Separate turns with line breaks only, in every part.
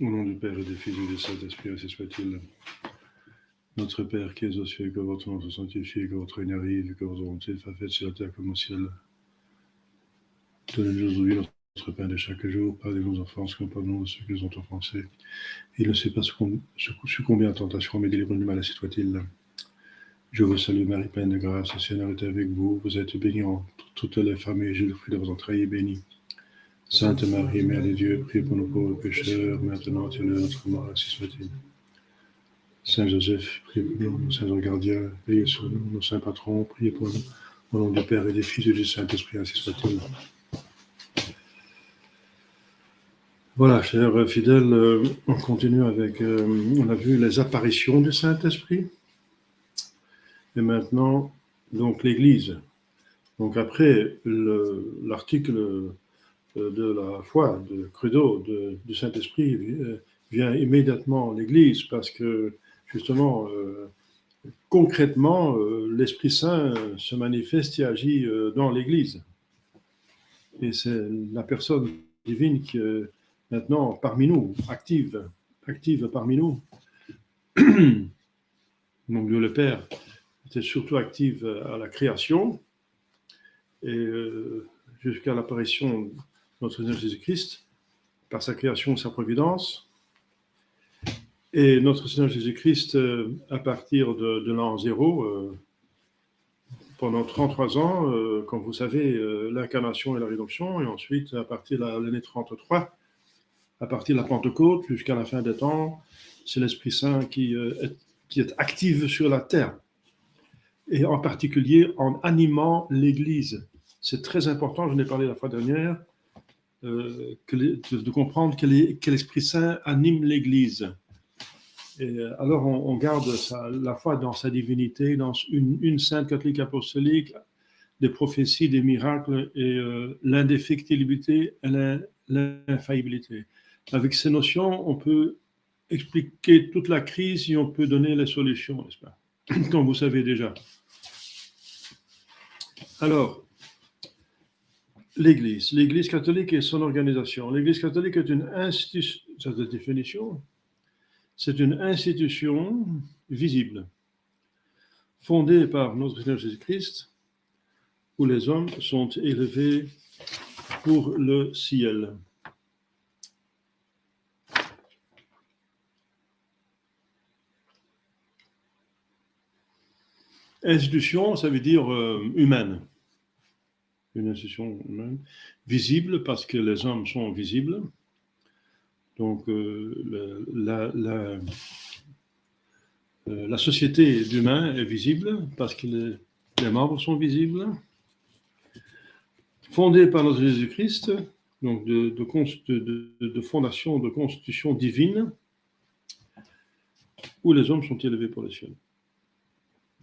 Au nom du Père et du Fils et du Saint-Esprit, ainsi soit-il. Notre Père qui es aux cieux, que votre nom soit sanctifié, que votre règne arrive, que votre volonté soit faite sur la terre comme au ciel. Donnez-nous aujourd'hui notre pain de chaque jour, pardonnez nos offenses, comme pardonnons ceux qui nous ont offensés. Il ne sait pas succomber à tentation, mais délivre-nous du mal, ainsi soit-il. Je vous salue Marie, pleine de grâce, le Seigneur est avec vous. Vous êtes bénie entre toutes les femmes, et Jésus, le fruit de vos entrailles, est béni. Sainte Marie, Mère de Dieu, priez pour nos pauvres pécheurs, maintenant et à l'heure de notre mort, ainsi soit-il. Saint Joseph, priez pour nous, nos saints gardiens, veillez sur nous, nos saints patrons, priez pour nous. Au nom du Père et des Fils et du Saint-Esprit, ainsi soit-il. Voilà, chers fidèles, on continue avec, on a vu les apparitions du Saint-Esprit. Et maintenant, donc l'Église. Donc après l'article de la foi, de credo du Saint-Esprit, vient immédiatement l'Église, parce que justement, concrètement, l'Esprit Saint se manifeste et agit dans l'Église. Et c'est la personne divine qui est maintenant parmi nous, active parmi nous. Donc Dieu le Père était surtout active à la création, et jusqu'à l'apparition de notre Seigneur Jésus-Christ, par sa création et sa providence. Et notre Seigneur Jésus-Christ, à partir de l'an 0, pendant 33 ans, comme vous savez, l'incarnation et la rédemption, et ensuite, à partir de l'année 33, à partir de la Pentecôte, jusqu'à la fin des temps, c'est l'Esprit Saint qui est actif sur la terre, et en particulier en animant l'Église. C'est très important, je n'ai parlé la fois dernière, de comprendre que l'Esprit Saint anime l'Église. Et alors on garde la foi dans sa divinité, dans une sainte catholique apostolique, des prophéties, des miracles, et l'indéfectibilité et l'infaillibilité. Avec ces notions, on peut expliquer toute la crise et on peut donner les solutions, n'est-ce pas? Comme vous savez déjà. Alors, l'Église catholique et son organisation. L'Église catholique est une institution, c'est la définition, c'est une institution visible, fondée par notre Seigneur Jésus-Christ, où les hommes sont élevés pour le ciel. Institution, ça veut dire humaine. Une institution humaine, visible parce que les hommes sont visibles. Donc, la société d'humains est visible parce que les membres sont visibles. Fondée par notre Jésus-Christ, donc de fondation, de constitution divine, où les hommes sont élevés pour le ciel.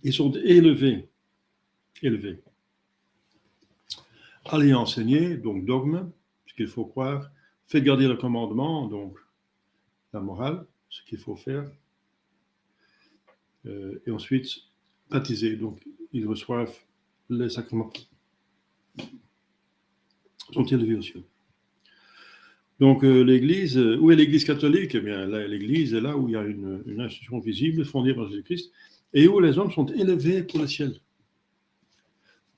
Ils sont élevés. Allez enseigner, donc dogme, ce qu'il faut croire, faites garder le commandement, donc la morale, ce qu'il faut faire, et ensuite baptiser, donc ils reçoivent les sacrements, sont élevés au ciel. Donc l'Église, où est l'Église catholique? Eh bien, l'Église est là où il y a une institution visible, fondée par Jésus-Christ, et où les hommes sont élevés pour le ciel.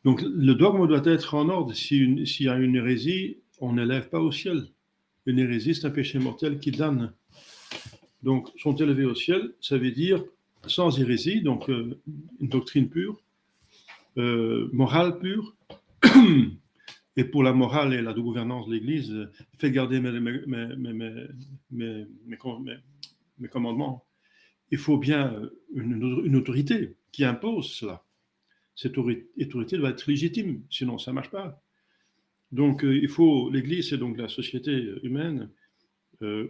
Donc le dogme doit être en ordre. S'il y a une hérésie, on n'élève pas au ciel. Une hérésie, c'est un péché mortel qui damne. Donc, sont élevés au ciel, ça veut dire sans hérésie, donc une doctrine pure, morale pure. Et pour la morale et la gouvernance de l'Église, faites garder mes commandements. Il faut bien une autorité qui impose cela. Cette autorité doit être légitime, sinon ça ne marche pas. Donc, l'Église, c'est donc la société humaine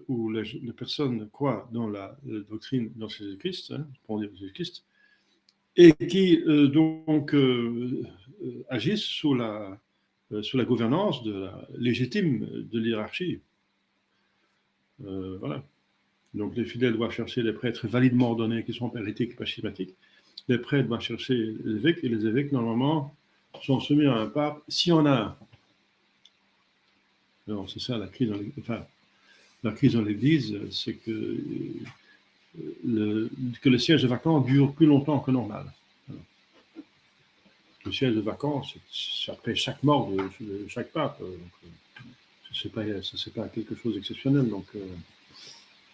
où les personnes croient dans la doctrine dans Jésus-Christ, pour dire Jésus-Christ, et qui agissent sous la gouvernance légitime de l'hierarchie. Voilà. Donc les fidèles doivent chercher les prêtres validement ordonnés qui sont hérétiques et pas schématiques. Les prêtres doivent chercher les évêques, et les évêques, normalement, sont soumis à un pape, s'il y en a un. Alors, c'est ça la crise. Enfin, la crise dans l'Église, c'est que le siège vacant dure plus longtemps que normal. Le siège vacant, c'est après chaque mort de chaque pape. Ce n'est pas quelque chose d'exceptionnel. Donc,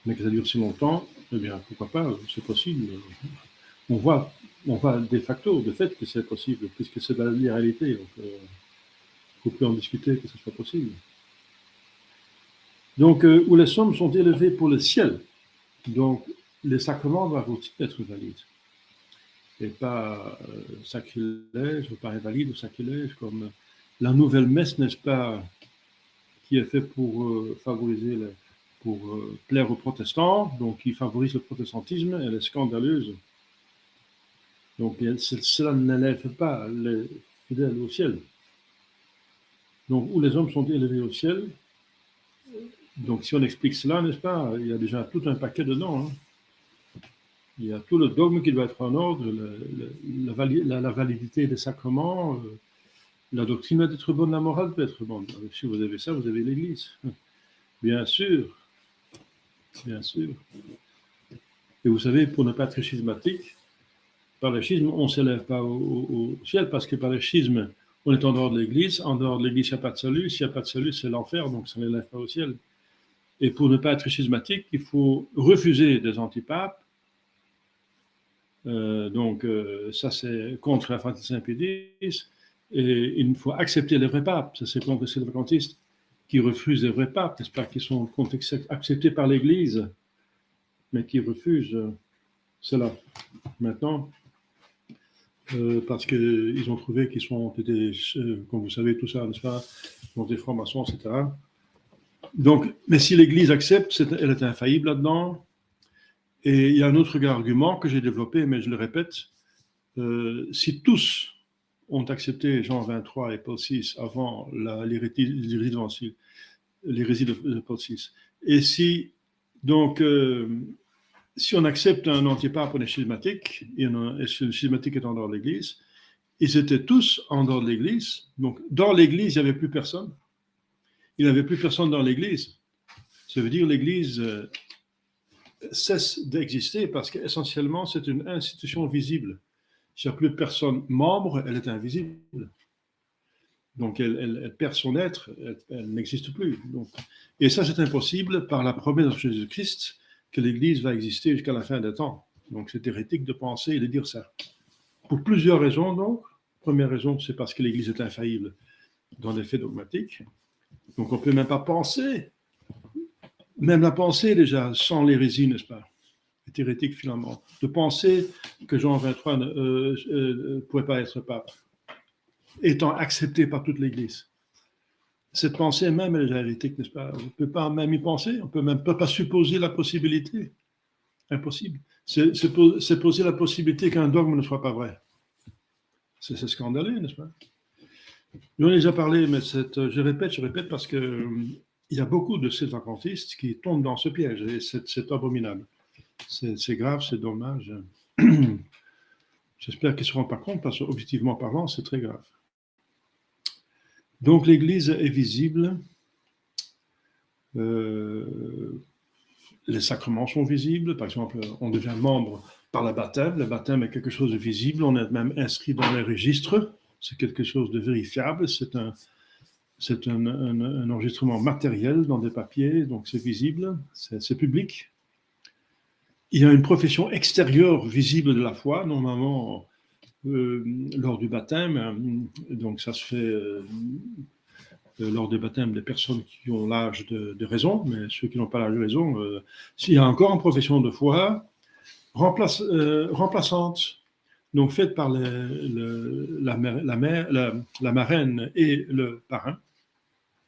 mais que ça dure si longtemps, eh bien, pourquoi pas, c'est possible. On voit de facto, de fait, que c'est possible, puisque c'est la réalité. Donc, il ne faut plus en discuter que ce soit possible. Donc, où les hommes sont élevés pour le ciel, donc les sacrements doivent aussi être valides. Et pas sacrilège, ou pas invalide ou sacrilège, comme la nouvelle messe, n'est-ce pas, qui est faite pour favoriser, pour plaire aux protestants, donc qui favorise le protestantisme, elle est scandaleuse. Donc cela n'élève pas les fidèles au ciel. Donc où les hommes sont élevés au ciel, donc si on explique cela, n'est-ce pas, il y a déjà tout un paquet dedans. Hein. Il y a tout le dogme qui doit être en ordre, la validité des sacrements, la doctrine doit être bonne, la morale doit être bonne. Si vous avez ça, vous avez l'Église. Bien sûr. Bien sûr. Et vous savez, pour ne pas être schismatique, par le schisme, on ne s'élève pas au ciel, parce que par le schisme, on est en dehors de l'Église. En dehors de l'Église, il n'y a pas de salut. S'il n'y a pas de salut, c'est l'enfer, donc ça ne l'élève pas au ciel. Et pour ne pas être schismatique, il faut refuser des antipapes. Ça, c'est contre la Saint-Pédis. Et il faut accepter les vrais papes. Ça, c'est contre les vacantistes qui refusent les vrais papes, n'est-ce pas, qui sont acceptés par l'Église, mais qui refusent cela. Maintenant, parce qu'ils ont trouvé qu'ils sont, comme vous savez, tout ça, n'est-ce pas, donc des francs-maçons, etc. Donc, mais si l'Église accepte, elle est infaillible là-dedans. Et il y a un autre argument que j'ai développé, mais je le répète, si tous ont accepté Jean 23 et Paul VI avant l'hérésie de Paul VI, et si, donc, si on accepte un antipape ou un schismatique, et le schismatique est en dehors de l'Église, ils étaient tous en dehors de l'Église, donc dans l'Église, il n'y avait plus personne. Il n'y avait plus personne dans l'Église. Ça veut dire l'Église cesse d'exister parce qu'essentiellement, c'est une institution visible. S'il n'y a plus de personnes membres, elle est invisible. Donc, elle perd son être, elle n'existe plus. Donc, et ça, c'est impossible par la promesse de Jésus-Christ que l'Église va exister jusqu'à la fin des temps. Donc, c'est hérétique de penser et de dire ça. Pour plusieurs raisons, donc. Première raison, c'est parce que l'Église est infaillible dans les faits dogmatiques. Donc, on ne peut même pas penser, même la pensée déjà, sans l'hérésie, n'est-ce pas, est hérétique finalement. De penser que Jean 23 ne pouvait pas être pape, étant accepté par toute l'Église. Cette pensée même, elle est déjà hérétique, n'est-ce pas? On ne peut pas même y penser, on ne peut pas supposer la possibilité. Impossible. C'est poser la possibilité qu'un dogme ne soit pas vrai. C'est scandaleux, n'est-ce pas? J'en ai déjà parlé, mais je répète parce que il y a beaucoup de ces vacantistes qui tombent dans ce piège, et c'est abominable. C'est grave, c'est dommage. J'espère qu'ils ne se rendent pas compte, parce qu'objectivement parlant, c'est très grave. Donc l'Église est visible, les sacrements sont visibles, par exemple, on devient membre par le baptême est quelque chose de visible, on est même inscrit dans les registres, c'est quelque chose de vérifiable, c'est un enregistrement matériel dans des papiers, donc c'est visible, c'est public. Il y a une profession extérieure visible de la foi, normalement lors du baptême, donc ça se fait lors des baptêmes des personnes qui ont l'âge de raison, mais ceux qui n'ont pas l'âge de raison, s'il y a encore une profession de foi remplaçante, donc faite par la marraine et le parrain,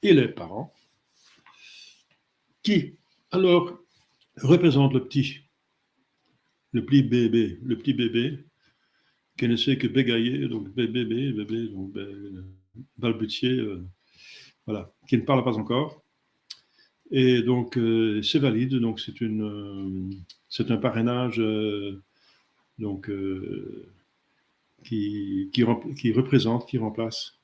et les parents, qui alors représentent le petit bébé, qui ne sait que bégayer, donc bébé, donc balbutier, voilà, qui ne parle pas encore. Et donc, c'est valide, donc c'est un parrainage donc, qui représente, qui remplace.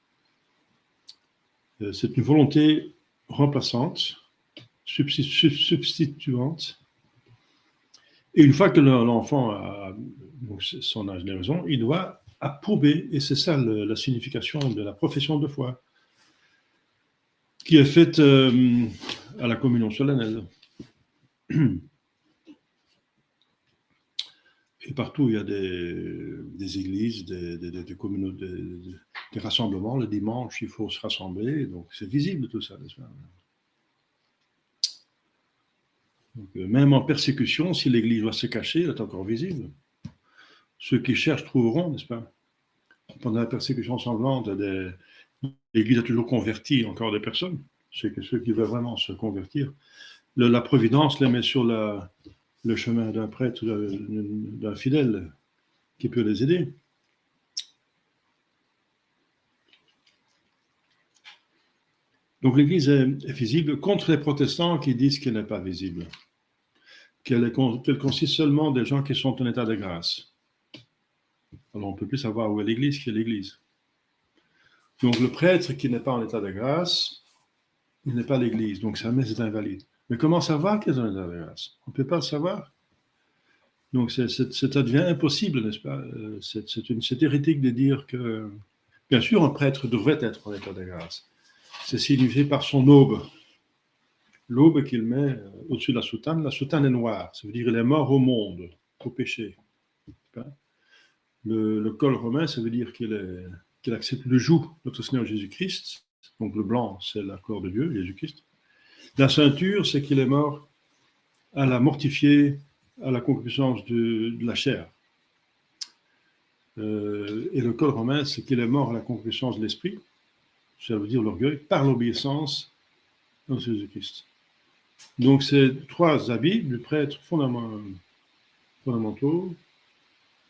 C'est une volonté remplaçante substituante. Et une fois que l'enfant a donc, son âge de raison, il doit approuver, et c'est ça la signification de la profession de foi, qui est faite à la communion solennelle. Et partout, il y a des églises, des communautés, des rassemblements. Le dimanche, il faut se rassembler. Donc, c'est visible tout ça, n'est-ce pas? Donc, même en persécution, si l'église doit se cacher, elle est encore visible. Ceux qui cherchent trouveront, n'est-ce pas? Pendant la persécution sanglante, l'église a toujours converti encore des personnes. C'est que ceux qui veulent vraiment se convertir, la providence les met sur le chemin d'un prêtre, d'un fidèle qui peut les aider. Donc l'Église est visible contre les protestants qui disent qu'elle n'est pas visible, qu'elle consiste seulement des gens qui sont en état de grâce. Alors on ne peut plus savoir où est l'Église, qui est l'Église. Donc le prêtre qui n'est pas en état de grâce, il n'est pas l'Église, donc sa messe est invalide. Mais comment savoir qu'il est en état de grâce? On ne peut pas le savoir. Donc ça devient impossible, n'est-ce pas? C'est hérétique de dire que, bien sûr, un prêtre devrait être en état de grâce. C'est signifié par son aube. L'aube qu'il met au-dessus de la soutane est noire. Ça veut dire qu'il est mort au monde, au péché. Le col romain, ça veut dire qu'il accepte le joug de notre Seigneur Jésus-Christ. Donc le blanc, c'est la corps de Dieu, Jésus-Christ. La ceinture, c'est qu'il est mort à la mortifier, à la concupiscence de la chair. Et le col romain, c'est qu'il est mort à la concupiscence de l'esprit, ça veut dire l'orgueil, par l'obéissance à Jésus-Christ. Donc, c'est trois habits du prêtre fondamentaux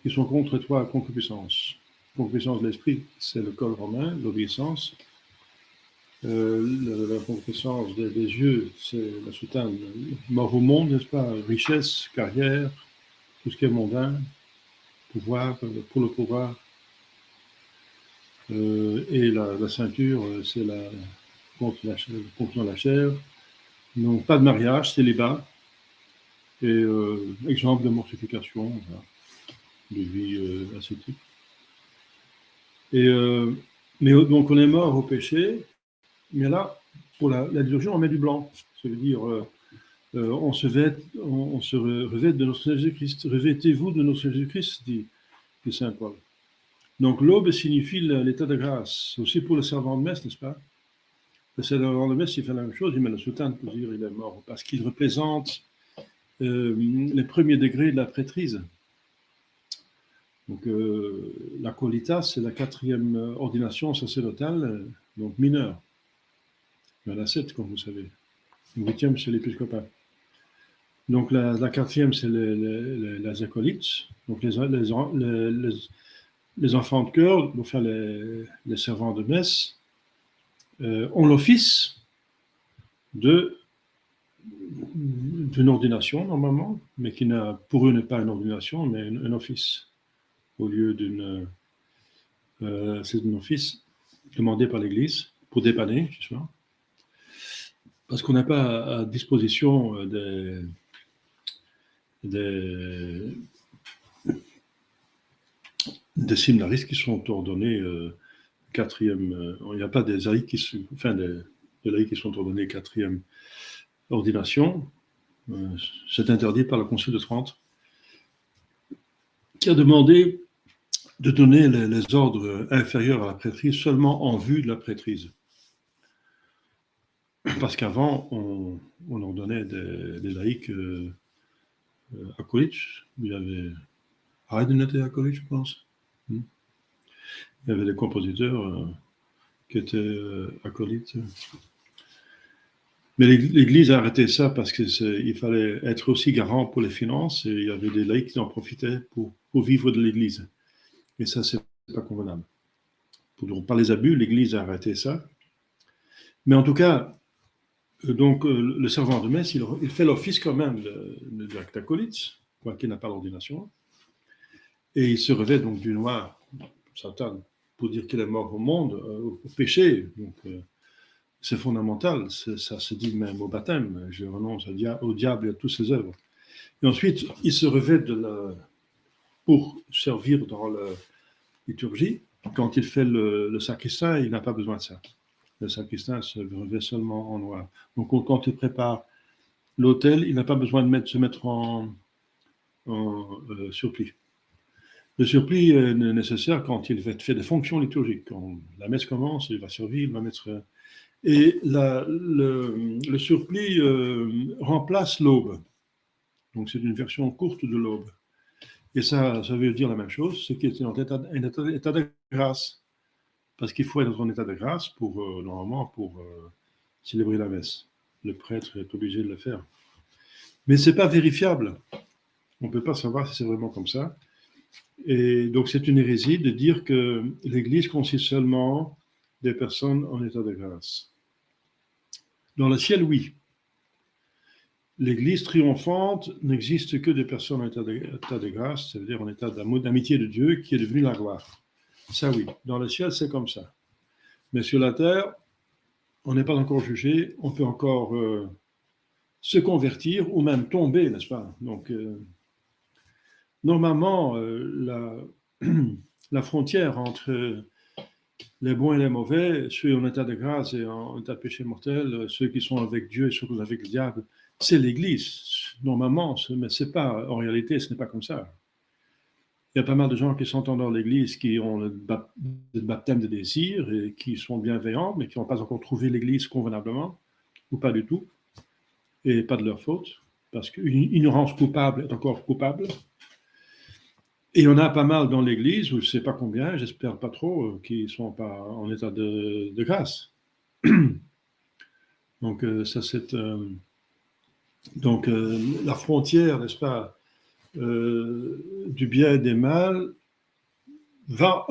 qui sont contre trois concupiscences. Concupiscence de l'esprit, c'est le col romain, l'obéissance. La concupiscence des yeux, c'est la soutane, mort au monde, n'est-ce pas? Richesse, carrière, tout ce qui est mondain, pouvoir, pour le pouvoir. Et la ceinture, c'est contre la chair. Donc, pas de mariage, célibat. Et exemple de mortification, voilà, de vie ascétique. Et, mais donc, on est mort au péché, mais là, pour la liturgie, on met du blanc. Ça veut dire, on se revêt de notre Seigneur Jésus-Christ. Revêtez-vous de notre Seigneur Jésus-Christ, dit Saint Paul. Donc, l'aube signifie l'état de grâce. C'est aussi pour le servant de messe, n'est-ce pas? Le servant de messe, il fait la même chose, il met la soutane pour dire qu'il est mort, parce qu'il représente les premiers degrés de la prêtrise. Donc, l'acolita, c'est la 4e ordination sacerdotale, donc mineure. Il y en a 7, comme vous savez. Le 8e, c'est l'épiscopat. Donc, la 4e, c'est les acolytes, donc les enfants de chœur, enfin les servants de messe, ont l'office d'une ordination, normalement, mais qui pour eux n'est pas une ordination, mais un office, au lieu c'est un office demandé par l'Église pour dépanner, justement, parce qu'on n'a pas à disposition des séminaristes qui sont ordonnés 4e, il n'y a pas des laïcs qui sont ordonnés 4e ordination. C'est interdit par le Concile de Trente, qui a demandé de donner les ordres inférieurs à la prêtrise seulement en vue de la prêtrise. Parce qu'avant, on ordonnait des laïcs acolytes. Il y avait Haydn était acolyte, je pense. Il y avait des compositeurs qui étaient acolytes. Mais l'Église a arrêté ça parce qu'il fallait être aussi garant pour les finances et il y avait des laïcs qui en profitaient pour vivre de l'Église. Et ça, c'est pas convenable. Par les abus, l'Église a arrêté ça. Mais en tout cas, donc le servant de messe, il fait l'office quand même de l'acte acolyte, quoiqu'il n'a pas l'ordination. Et il se revêt donc du noir, Satan, pour dire qu'il est mort au monde, au péché. Donc, c'est fondamental, ça se dit même au baptême, je renonce au diable et à toutes ses œuvres. Et ensuite, il se revêt pour servir dans la liturgie. Quand il fait le sacristain, il n'a pas besoin de ça. Le sacristain se revêt seulement en noir. Donc quand il prépare l'autel, il n'a pas besoin de se mettre en surplis. Le surplis est nécessaire quand il fait des fonctions liturgiques. Quand la messe commence, il va servir, il va mettre... Et le surplis remplace l'aube. Donc c'est une version courte de l'aube. Et ça veut dire la même chose, c'est qu'il est en état de grâce. Parce qu'il faut être en état de grâce normalement pour célébrer la messe. Le prêtre est obligé de le faire. Mais ce n'est pas vérifiable. On ne peut pas savoir si c'est vraiment comme ça. Et donc c'est une hérésie de dire que l'Église consiste seulement des personnes en état de grâce. Dans le ciel, oui. L'Église triomphante n'existe que des personnes en état de grâce, c'est-à-dire en état d'amitié de Dieu qui est devenu la gloire. Ça, oui. Dans le ciel, c'est comme ça. Mais sur la terre, on n'est pas encore jugé, on peut encore se convertir ou même tomber, n'est-ce pas? Donc, normalement, la frontière entre les bons et les mauvais, ceux en état de grâce et en état de péché mortel, ceux qui sont avec Dieu et surtout avec le diable, c'est l'Église, normalement, mais c'est pas, en réalité, ce n'est pas comme ça. Il y a pas mal de gens qui sont dans l'Église qui ont le baptême de désir et qui sont bienveillants, mais qui n'ont pas encore trouvé l'Église convenablement, ou pas du tout, et pas de leur faute, parce qu'une ignorance coupable est encore coupable. Et il y en a pas mal dans l'Église, ou je ne sais pas combien, j'espère pas trop, qui ne sont pas en état de grâce. Donc, ça c'est... donc, la frontière, n'est-ce pas, du bien et des mal va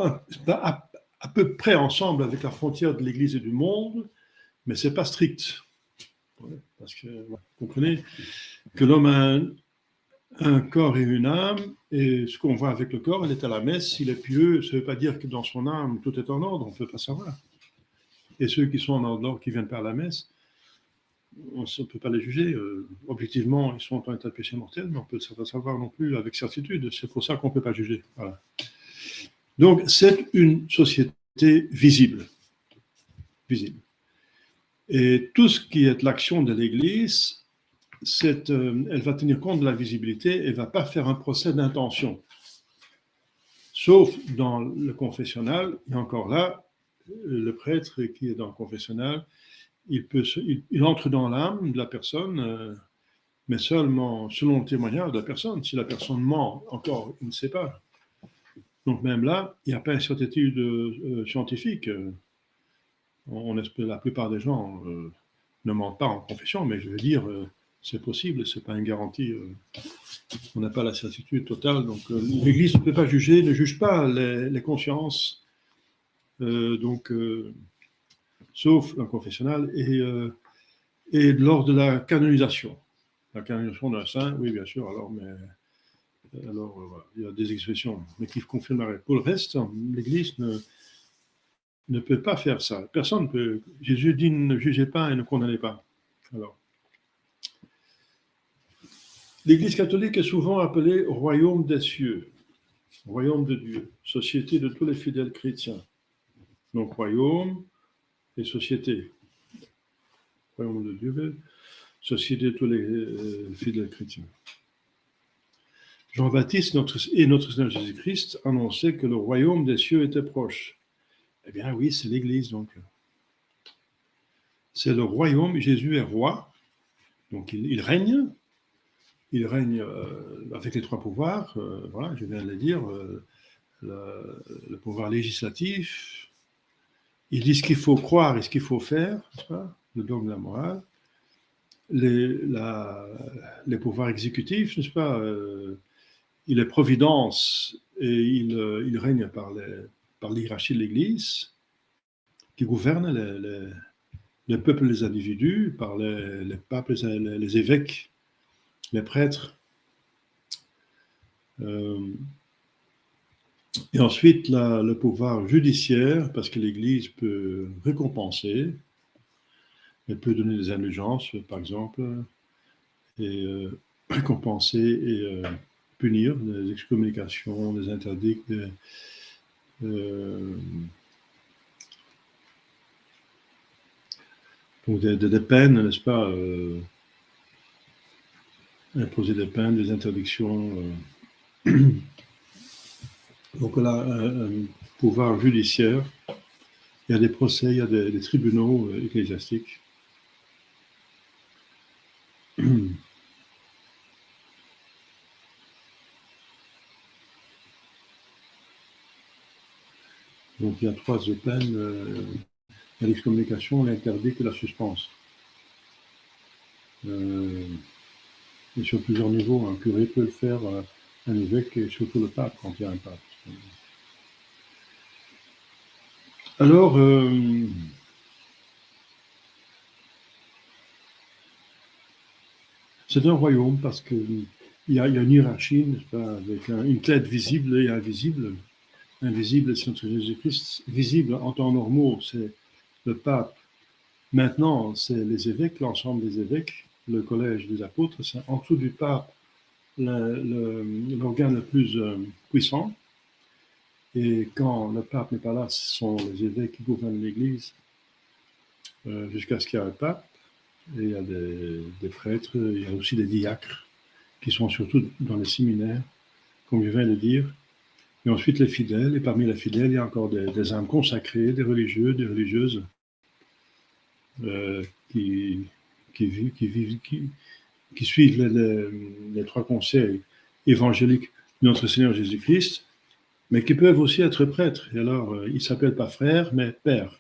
à peu près ensemble avec la frontière de l'Église et du monde, mais ce n'est pas strict. Parce que, vous comprenez que l'homme a un corps et une âme, et ce qu'on voit avec le corps, il est à la messe, s'il est pieux, ça ne veut pas dire que dans son âme, tout est en ordre, on ne peut pas savoir. Et ceux qui sont en ordre, qui viennent pas à la messe, on ne peut pas les juger. Objectivement, ils sont en état de péché mortel, mais on ne peut pas savoir non plus avec certitude. C'est pour ça qu'on ne peut pas juger. Voilà. Donc, c'est une société visible. Visible. Et tout ce qui est l'action de l'Église, elle va tenir compte de la visibilité et ne va pas faire un procès d'intention. Sauf dans le confessionnal, et encore là, le prêtre qui est dans le confessionnal, il entre dans l'âme de la personne, mais seulement selon le témoignage de la personne. Si la personne ment, encore, il ne sait pas. Donc même là, il n'y a pas une certitude scientifique. La plupart des gens ne mentent pas en confession, mais je veux dire, c'est possible, ce n'est pas une garantie. On n'a pas la certitude totale. Donc l'Église ne peut pas juger, ne juge pas les consciences, sauf un confessionnal, et lors de la canonisation. La canonisation d'un saint, oui, bien sûr, voilà, il y a des expressions, mais qui confirment la règle. Pour le reste, l'Église ne peut pas faire ça. Personne ne peut. Jésus dit ne jugez pas et ne condamnez pas. Alors, l'Église catholique est souvent appelée royaume des cieux, royaume de Dieu, société de tous les fidèles chrétiens. Donc, royaume et société. Royaume de Dieu, société de tous les fidèles chrétiens. Jean-Baptiste et notre Seigneur Jésus-Christ annonçaient que le royaume des cieux était proche. Eh bien oui, c'est l'Église donc. C'est le royaume, Jésus est roi, donc il règne avec les trois pouvoirs, voilà, je viens de le dire, le pouvoir législatif, il dit ce qu'il faut croire et ce qu'il faut faire, n'est-ce pas, le dogme de la morale, les pouvoirs exécutifs, n'est-ce pas, il est providence et il règne par l'hiérarchie de l'Église, qui gouverne les peuples, les individus, par les papes, les évêques, les prêtres. Et ensuite, le pouvoir judiciaire, parce que l'Église peut récompenser, Elle peut donner des indulgences, par exemple, et récompenser et punir des excommunications, des interdicts, donc des peines, n'est-ce pas, imposer des peines, des interdictions. Donc là, un pouvoir judiciaire, il y a des procès, il y a des tribunaux ecclésiastiques. Donc il y a trois peines, il y a l'excommunication, l'interdict et la suspense. Et sur plusieurs niveaux, un curé peut le faire, un évêque et surtout le pape quand il y a un pape. Alors, c'est un royaume parce qu'il y a une hiérarchie, n'est-ce pas, avec une tête visible et invisible. Invisible, c'est notre Jésus-Christ. Visible en temps normaux, c'est le pape. Maintenant, c'est les évêques, l'ensemble des évêques, le collège des apôtres. C'est en dessous du pape l'organe le plus puissant. Et quand le pape n'est pas là, ce sont les évêques qui gouvernent l'Église jusqu'à ce qu'il y ait un pape. Et il y a des prêtres, il y a aussi des diacres qui sont surtout dans les séminaires, comme je viens de dire. Et ensuite les fidèles, et parmi les fidèles, il y a encore des âmes consacrées, des religieux, des religieuses qui suivent les trois conseils évangéliques de notre Seigneur Jésus-Christ, mais qui peuvent aussi être prêtres. Et alors, ils ne s'appellent pas frères, mais pères.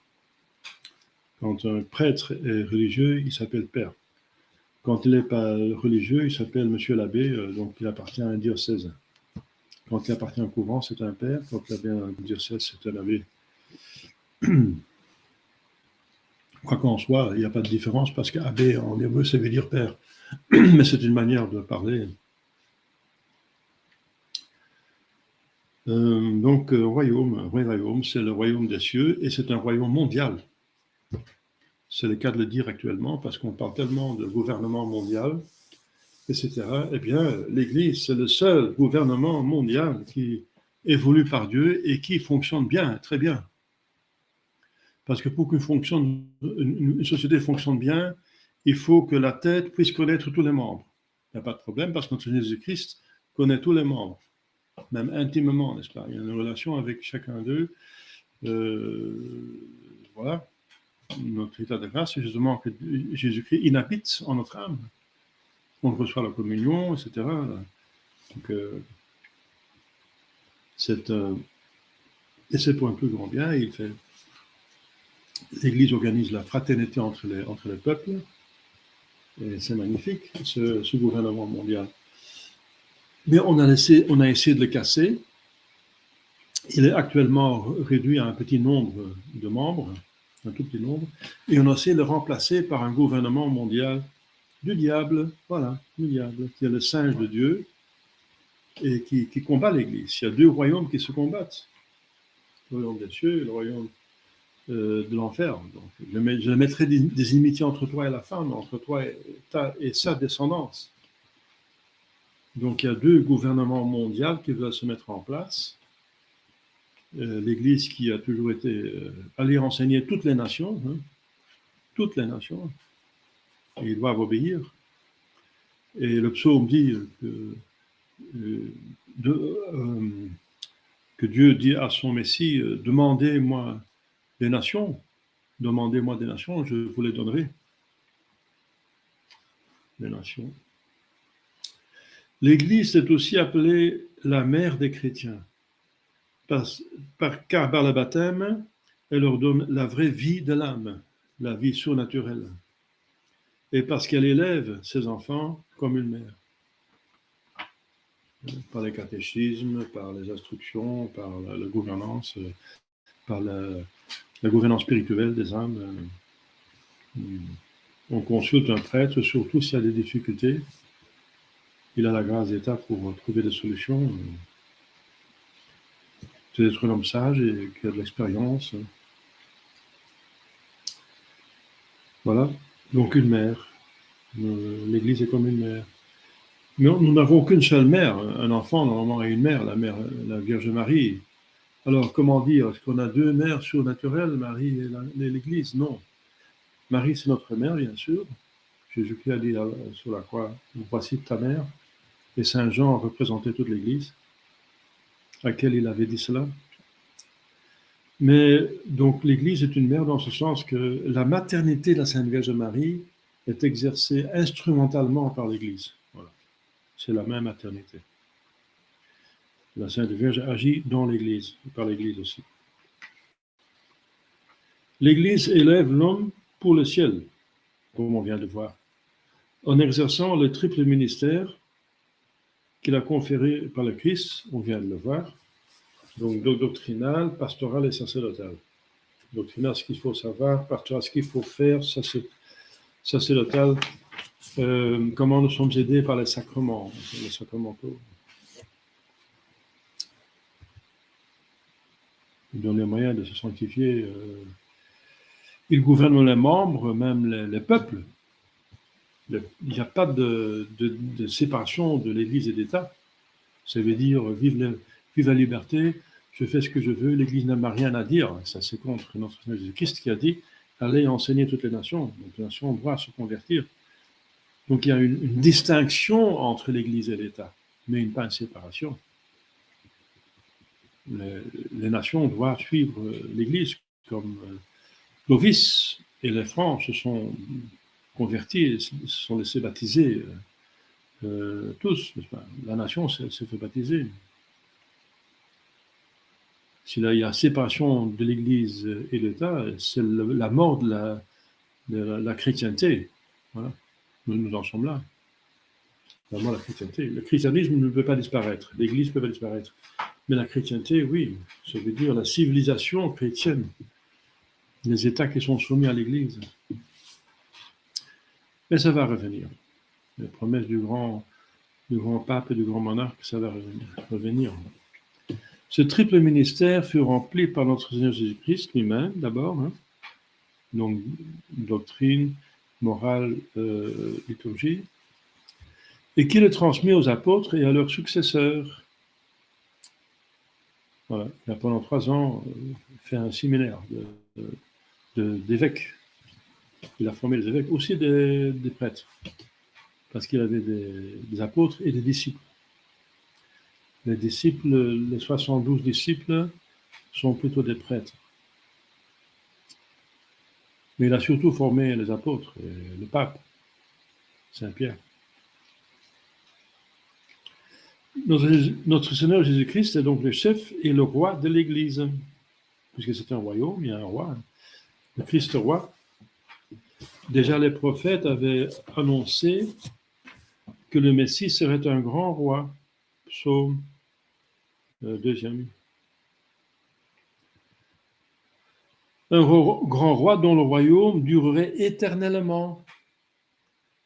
Quand un prêtre est religieux, il s'appelle père. Quand il n'est pas religieux, il s'appelle monsieur l'abbé, donc il appartient à un diocèse. Quand il appartient à un couvent, c'est un père. Quand il appartient à un diocèse, c'est un abbé. Quoi qu'en soit, il n'y a pas de différence parce qu'abbé en hébreu, ça veut dire père. Mais c'est une manière de parler. Donc, royaume, c'est le royaume des cieux et c'est un royaume mondial. C'est le cas de le dire actuellement parce qu'on parle tellement de gouvernement mondial, etc. Eh bien, l'Église, c'est le seul gouvernement mondial qui évolue par Dieu et qui fonctionne bien, très bien. Parce que pour qu'une société fonctionne bien, il faut que la tête puisse connaître tous les membres. Il n'y a pas de problème parce que notre Jésus-Christ connaît tous les membres, même intimement, n'est-ce pas? Il y a une relation avec chacun d'eux. Voilà. Notre état de grâce, c'est justement que Jésus-Christ inhabite en notre âme. On reçoit la communion, etc. Donc, et c'est pour un plus grand bien. L'Église organise la fraternité entre les peuples. Et c'est magnifique, ce gouvernement mondial. Mais on a essayé de le casser. Il est actuellement réduit à un petit nombre de membres, un tout petit nombre, et on a essayé de le remplacer par un gouvernement mondial du diable, voilà, du diable, qui est le singe de Dieu et qui combat l'Église. Il y a deux royaumes qui se combattent, le royaume des cieux et le royaume de l'enfer. Donc, je mettrai des inimitiés entre toi et la femme, entre toi et sa descendance. Donc il y a deux gouvernements mondiaux qui veulent se mettre en place. L'Église qui a toujours été allée renseigner toutes les nations, et ils doivent obéir. Et le psaume dit que Dieu dit à son Messie, demandez-moi des nations, je vous les donnerai. Les nations. L'Église est aussi appelée la mère des chrétiens, car par le baptême, elle leur donne la vraie vie de l'âme, la vie surnaturelle, et parce qu'elle élève ses enfants comme une mère, par les catéchismes, par les instructions, par la gouvernance, par la gouvernance spirituelle des âmes. On consulte un prêtre, surtout s'il y a des difficultés. Il a la grâce d'État pour trouver des solutions. C'est d'être un homme sage et qui a de l'expérience. Voilà. Donc une mère. L'Église est comme une mère. Mais nous n'avons qu'une seule mère. Un enfant, normalement, a une mère, la Vierge Marie. Alors, comment dire? Est-ce qu'on a deux mères surnaturelles, Marie et l'Église? Non. Marie, c'est notre mère, bien sûr. Jésus-Christ a dit sur la croix, voici ta mère. Et Saint Jean représentait toute l'Église, à laquelle il avait dit cela. Mais donc l'Église est une mère dans ce sens que la maternité de la Sainte Vierge Marie est exercée instrumentalement par l'Église. Voilà. C'est la même maternité. La Sainte Vierge agit dans l'Église, par l'Église aussi. L'Église élève l'homme pour le ciel, comme on vient de voir, en exerçant le triple ministère qu'il a conféré par le Christ, on vient de le voir, donc doctrinal, pastoral et sacerdotal. Doctrinal, ce qu'il faut savoir, pastoral, ce qu'il faut faire, sacerdotal, comment nous sommes aidés par les sacrements, les sacramentaux. Il donne les moyens de se sanctifier. Il gouverne les membres, même les peuples. Il n'y a pas de séparation de l'Église et d'État. Ça veut dire vive la liberté, je fais ce que je veux, l'Église n'a rien à dire. Ça, c'est contre notre Seigneur Jésus-Christ qui a dit allez enseigner toutes les nations. Donc les nations doivent se convertir. Donc il y a une distinction entre l'Église et l'État, mais pas une séparation. Les nations doivent suivre l'Église, comme Clovis et les Francs se sont convertis, se sont laissés baptiser, tous. La nation s'est fait baptiser. S'il y a séparation de l'Église et l'État, c'est la mort de la chrétienté. Voilà. Nous en sommes là. Vraiment la chrétienté. Le christianisme ne peut pas disparaître, l'Église ne peut pas disparaître. Mais la chrétienté, oui, ça veut dire la civilisation chrétienne, les États qui sont soumis à l'Église. Mais ça va revenir. Les promesses du grand pape et du grand monarque, ça va revenir. Ce triple ministère fut rempli par notre Seigneur Jésus-Christ lui-même, d'abord, hein. Donc doctrine, morale, liturgie, et qu'il est transmis aux apôtres et à leurs successeurs. Voilà. Il a pendant 3 ans fait un séminaire d'évêques. Il a formé les évêques, aussi des prêtres, parce qu'il avait des apôtres et des disciples. Les disciples, les 72 disciples, sont plutôt des prêtres. Mais il a surtout formé les apôtres, et le pape, Saint-Pierre. Notre Seigneur Jésus-Christ est donc le chef et le roi de l'Église. Puisque c'est un royaume, il y a un roi. Le Christ roi. Déjà les prophètes avaient annoncé que le Messie serait un grand roi. Psaume 2e. Un grand roi dont le royaume durerait éternellement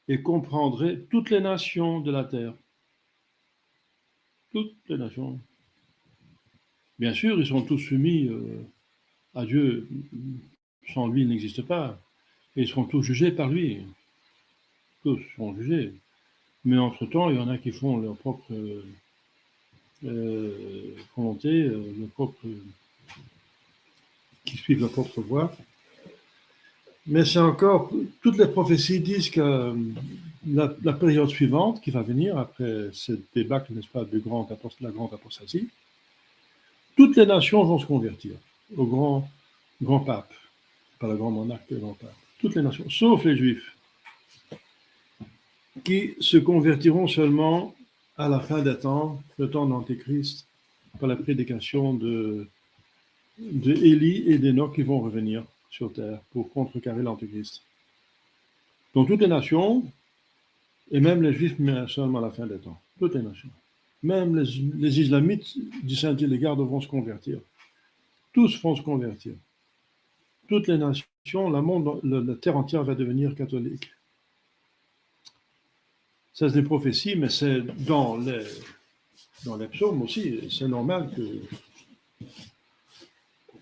et comprendrait toutes les nations de la terre. Toutes les nations. Bien sûr, ils sont tous soumis à Dieu. Sans lui, il n'existe pas. Et ils seront tous jugés par lui. Tous sont jugés. Mais entre-temps, il y en a qui font leur propre volonté, qui suivent leur propre voie. Mais c'est encore, toutes les prophéties disent que la période suivante qui va venir, après cette débâcle, n'est-ce pas, de la grande apostasie, toutes les nations vont se convertir au grand pape, pas le grand monarque, le grand pape. Toutes les nations, sauf les Juifs, qui se convertiront seulement à la fin des temps, le temps d'Antéchrist, par la prédication de Élie et d'Enoch qui vont revenir sur terre pour contrecarrer l'Antéchrist. Donc toutes les nations, et même les Juifs, mais seulement à la fin des temps, toutes les nations. Même les islamites du Saint-Hildegarde vont se convertir. Tous vont se convertir. Toutes les nations, la terre entière va devenir catholique. Ça, c'est des prophéties, mais c'est dans les psaumes aussi. C'est normal qu'il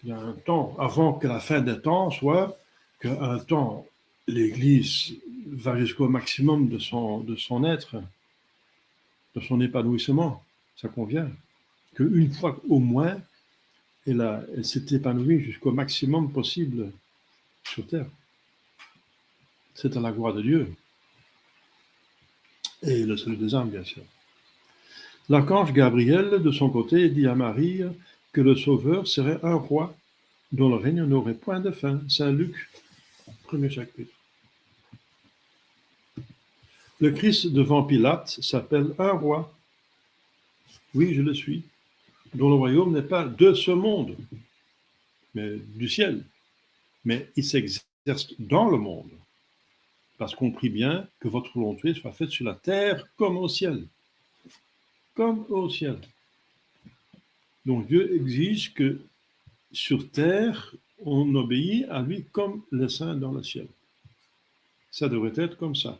y a un temps, avant que la fin des temps soit, qu'un temps l'Église va jusqu'au maximum de son être, de son épanouissement. Ça convient. Qu'une fois au moins, elle s'est épanouie jusqu'au maximum possible sur terre. C'est à la gloire de Dieu. Et le salut des âmes, bien sûr. L'archange Gabriel, de son côté, dit à Marie que le Sauveur serait un roi dont le règne n'aurait point de fin. Saint Luc, 1er chapitre. Le Christ devant Pilate s'appelle un roi. Oui, je le suis. Dont le royaume n'est pas de ce monde, mais du ciel. Mais il s'exerce dans le monde. Parce qu'on prie bien que votre volonté soit faite sur la terre comme au ciel. Comme au ciel. Donc Dieu exige que sur terre, on obéit à lui comme les saints dans le ciel. Ça devrait être comme ça.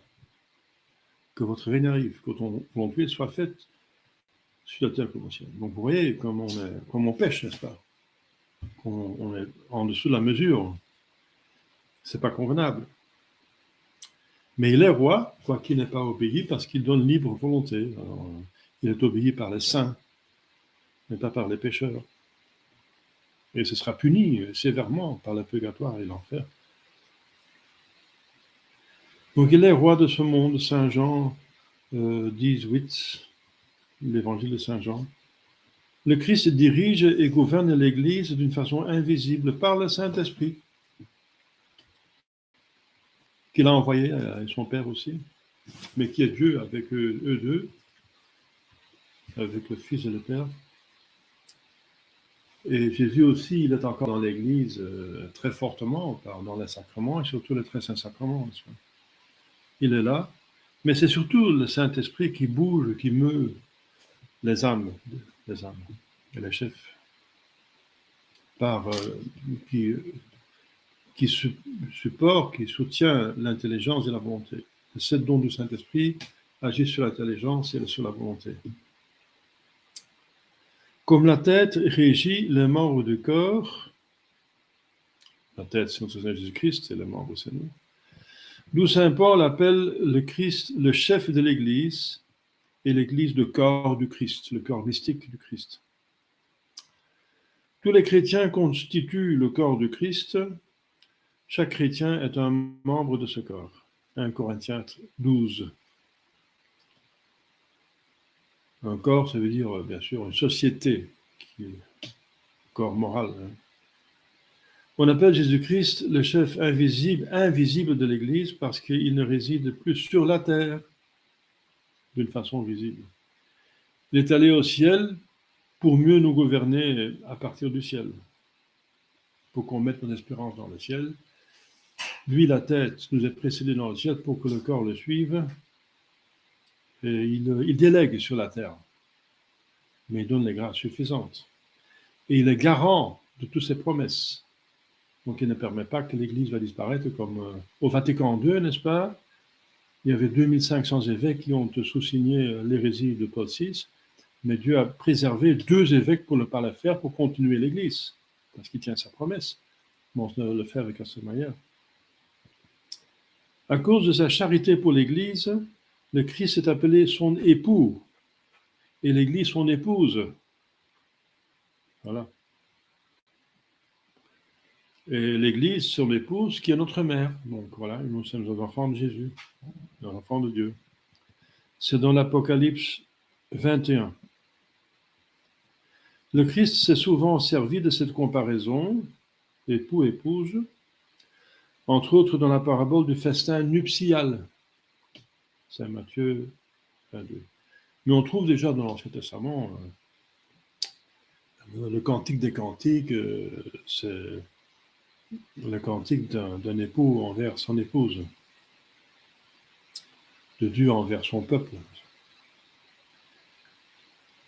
Que votre règne arrive, que votre volonté soit faite sur la terre comme au ciel. Donc vous voyez comme on pêche, n'est-ce pas? On est en dessous de la mesure. C'est pas convenable. Mais il est roi, quoiqu'il n'ait pas obéi, parce qu'il donne libre volonté. Alors, il est obéi par les saints, mais pas par les pécheurs. Et ce sera puni sévèrement par le purgatoire et l'enfer. Donc il est roi de ce monde, Saint Jean 18, l'évangile de Saint Jean. Le Christ dirige et gouverne l'Église d'une façon invisible par le Saint-Esprit, qu'il a envoyé à son Père aussi, mais qui est Dieu avec eux deux, avec le Fils et le Père. Et Jésus aussi, il est encore dans l'Église très fortement, dans les sacrements, et surtout les très saints sacrements. Il est là, mais c'est surtout le Saint-Esprit qui bouge, qui meut les âmes et les chefs, qui supporte, qui soutient l'intelligence et la volonté. Le sept dons du Saint-Esprit agissent sur l'intelligence et sur la volonté. Comme la tête régit les membres du corps, la tête c'est notre Seigneur Jésus-Christ et les membres c'est nous, d'où Saint Paul appelle le Christ le chef de l'Église et l'Église le corps du Christ, le corps mystique du Christ. Tous les chrétiens constituent le corps du Christ. Chaque chrétien est un membre de ce corps. 1 Corinthiens 12. Un corps, ça veut dire, bien sûr, une société, qui est un corps moral. On appelle Jésus-Christ le chef invisible de l'Église parce qu'il ne réside plus sur la terre d'une façon visible. Il est allé au ciel pour mieux nous gouverner à partir du ciel, pour qu'on mette nos espérances dans le ciel. Lui, la tête, nous est précédé dans le ciel pour que le corps le suive. Et il délègue sur la terre, mais il donne les grâces suffisantes. Et il est garant de toutes ses promesses. Donc il ne permet pas que l'Église va disparaître comme au Vatican II, n'est-ce pas? Il y avait 2500 évêques qui ont sous-signé l'hérésie de Paul VI, mais Dieu a préservé 2 évêques pour ne pas le faire, pour continuer l'Église, parce qu'il tient sa promesse. Bon, on le fait avec Assemblée. À cause de sa charité pour l'Église, le Christ est appelé son époux, et l'Église son épouse. Voilà. Et l'Église son épouse, qui est notre mère. Donc voilà, nous sommes les enfants de Jésus, les enfants de Dieu. C'est dans l'Apocalypse 21. Le Christ s'est souvent servi de cette comparaison, époux-épouse, entre autres dans la parabole du festin nuptial. Saint Matthieu 22. Mais on trouve déjà dans l'Ancien Testament le cantique des cantiques, c'est le cantique d'un époux envers son épouse, de Dieu envers son peuple.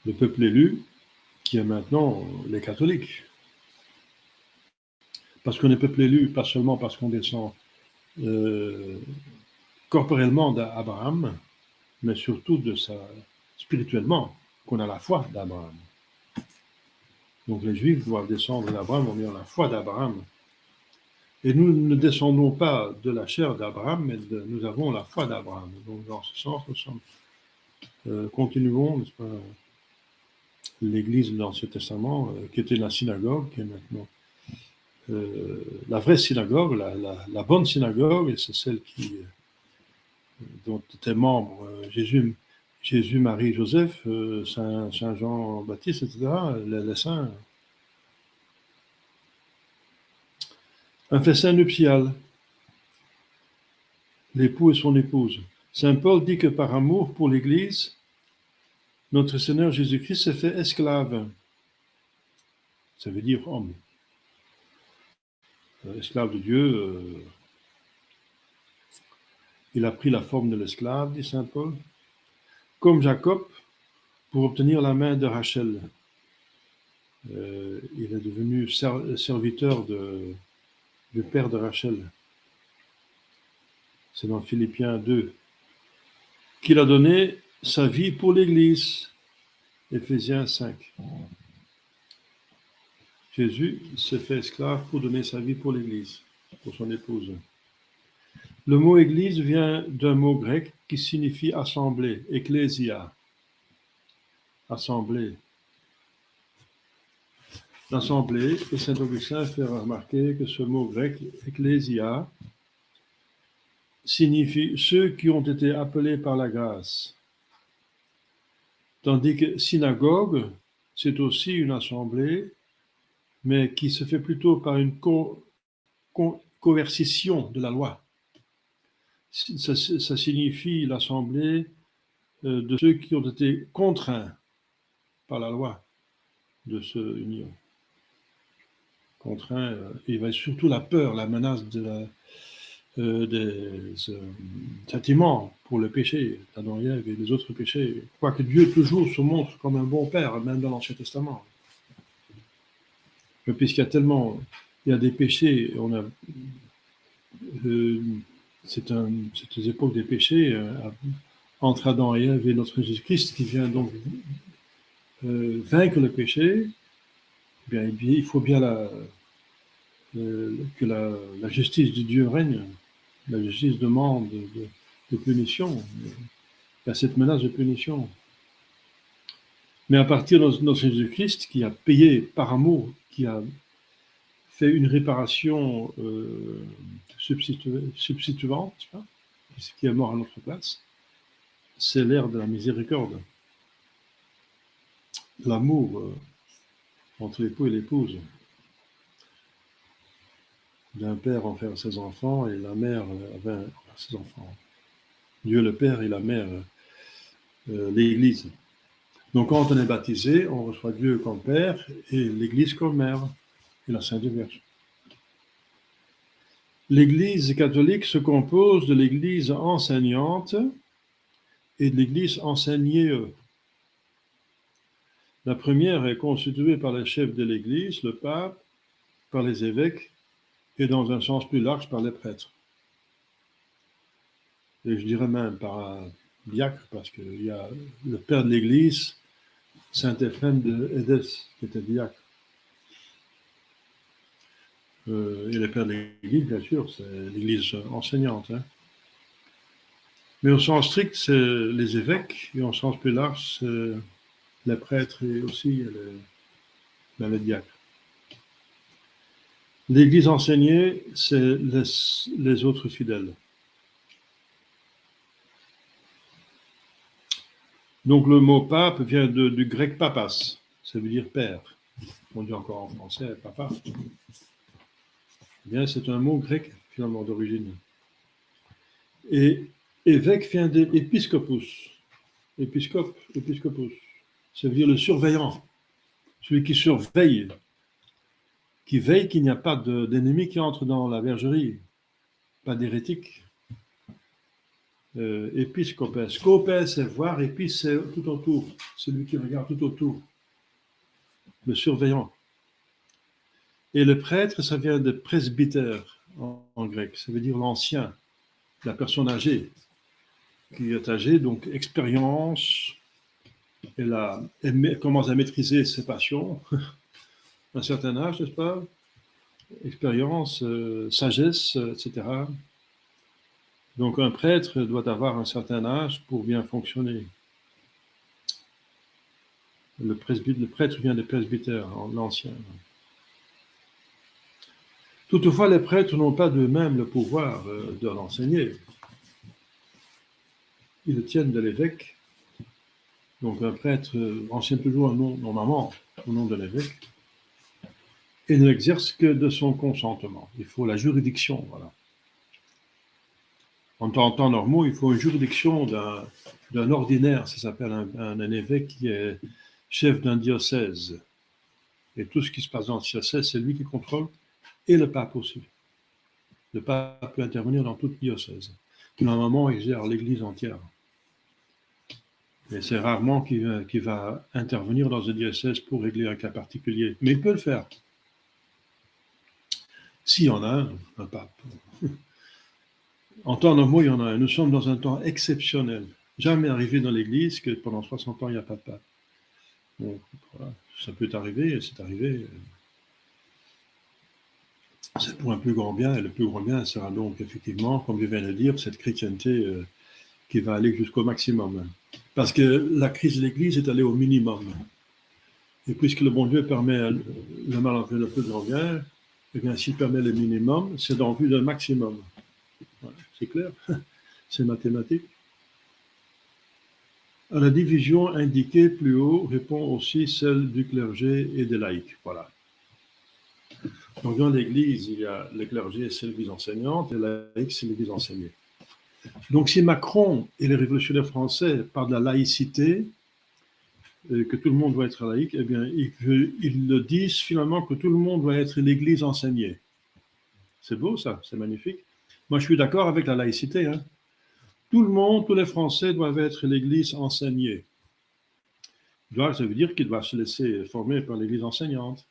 Le peuple élu, qui est maintenant les catholiques. Parce qu'on est peuple élu, pas seulement parce qu'on descend corporellement d'Abraham, mais surtout spirituellement, qu'on a la foi d'Abraham. Donc les Juifs doivent descendre d'Abraham en ayant la foi d'Abraham. Et nous ne descendons pas de la chair d'Abraham, mais nous avons la foi d'Abraham. Donc, dans ce sens, nous sommes, continuons, n'est-ce pas, l'Église de l'Ancien Testament, qui était la synagogue, qui est maintenant la vraie synagogue, la bonne synagogue, et c'est celle dont étaient membres Jésus, Marie, Joseph, Saint Jean-Baptiste, etc., les saints. Un festin nuptial, l'époux et son épouse. Saint Paul dit que par amour pour l'Église, notre Seigneur Jésus-Christ s'est fait esclave. Ça veut dire homme. Esclave de Dieu, il a pris la forme de l'esclave, dit Saint Paul, comme Jacob, pour obtenir la main de Rachel. Il est devenu serviteur du père de Rachel. C'est dans Philippiens 2. Qu'il a donné sa vie pour l'Église. Éphésiens 5. Jésus s'est fait esclave pour donner sa vie pour l'Église, pour son épouse. Le mot Église vient d'un mot grec qui signifie assemblée, ecclésia. Assemblée. L'assemblée, et Saint Augustin fait remarquer que ce mot grec, ecclésia, signifie ceux qui ont été appelés par la grâce. Tandis que synagogue, c'est aussi une assemblée, mais qui se fait plutôt par une coercition de la loi. Ça signifie l'assemblée de ceux qui ont été contraints par la loi de se unir. Contraints, il va surtout la peur, la menace des châtiments pour le péché, Adam et Ève et les autres péchés. Quoique Dieu toujours se montre comme un bon père, même dans l'Ancien Testament. Mais puisqu'il y a tellement, il y a des péchés, c'est des époques des péchés entre Adam et Ève et notre Jésus-Christ qui vient donc vaincre le péché. Eh bien, il faut bien que la justice de Dieu règne. La justice demande de punition. Il y a cette menace de punition. Mais à partir de notre Jésus-Christ, qui a payé par amour, qui a fait une réparation substituante, qui est mort à notre place, c'est l'ère de la miséricorde. L'amour entre l'époux et l'épouse. D'un père envers ses enfants et la mère envers ses enfants. Dieu le Père et la mère, l'Église. Donc quand on est baptisé, on reçoit Dieu comme Père et l'Église comme Mère et la Sainte Vierge. L'Église catholique se compose de l'Église enseignante et de l'Église enseignée. La première est constituée par le chef de l'Église, le pape, par les évêques et dans un sens plus large par les prêtres. Et je dirais même par un diacre, parce qu'il y a le père de l'Église, Saint Éphrem de Édesse, qui était diacre. Et le père de l'Église, bien sûr, c'est l'Église enseignante. Hein. Mais au sens strict, c'est les évêques, et au sens plus large, c'est les prêtres et aussi les diacres. L'Église enseignée, c'est les autres fidèles. Donc le mot pape vient du grec papas, ça veut dire père. On dit encore en français papa. Eh bien, c'est un mot grec finalement d'origine. Et évêque vient d'épiscopus. Épiscopus. Ça veut dire le surveillant, celui qui surveille, qui veille qu'il n'y a pas d'ennemis qui entrent dans la bergerie, pas d'hérétiques. Épiscopès. Scopès, c'est voir, épis, c'est tout autour. Celui qui regarde tout autour. Le surveillant. Et le prêtre, ça vient de presbytère en grec. Ça veut dire l'ancien, la personne âgée. Qui est âgée, donc expérience. Elle commence à maîtriser ses passions. À un certain âge, n'est-ce pas? expérience, sagesse, etc. Donc un prêtre doit avoir un certain âge pour bien fonctionner. Le prêtre vient des presbytères, l'ancien. Toutefois, les prêtres n'ont pas d'eux-mêmes le pouvoir de l'enseigner. Ils le tiennent de l'évêque. Donc un prêtre enseigne toujours normalement au nom de l'évêque et ne l'exerce que de son consentement. Il faut la juridiction, voilà. En temps normaux, il faut une juridiction d'un ordinaire, ça s'appelle un évêque qui est chef d'un diocèse. Et tout ce qui se passe dans le diocèse, c'est lui qui contrôle, et le pape aussi. Le pape peut intervenir dans toute diocèse. Normalement, il gère l'Église entière. Et c'est rarement qu'il va intervenir dans un diocèse pour régler un cas particulier. Mais il peut le faire. S'il y en a un pape. En temps normaux, il y en a un. Nous sommes dans un temps exceptionnel. Jamais arrivé dans l'Église que pendant 60 ans, il n'y a pas de pape. Donc, voilà, ça peut arriver, c'est arrivé. C'est pour un plus grand bien, et le plus grand bien sera donc effectivement, comme je viens de le dire, cette chrétienté qui va aller jusqu'au maximum. Parce que la crise de l'Église est allée au minimum. Et puisque le bon Dieu permet le mal en vue le plus grand bien, eh bien, s'il permet le minimum, c'est en vue d'un maximum. Voilà, c'est clair, c'est mathématique. À la division indiquée plus haut répond aussi celle du clergé et des laïcs. Voilà. Donc dans l'Église, il y a le clergé, c'est l'Église enseignante, et le laïc, c'est l'Église enseignée. Donc si Macron et les révolutionnaires français parlent de la laïcité, que tout le monde doit être laïque, eh bien, ils le disent finalement que tout le monde doit être l'Église enseignée. C'est beau ça, c'est magnifique. Moi, je suis d'accord avec la laïcité. Hein. Tout le monde, tous les Français doivent être l'Église enseignée. Ça veut dire qu'ils doivent se laisser former par l'Église enseignante.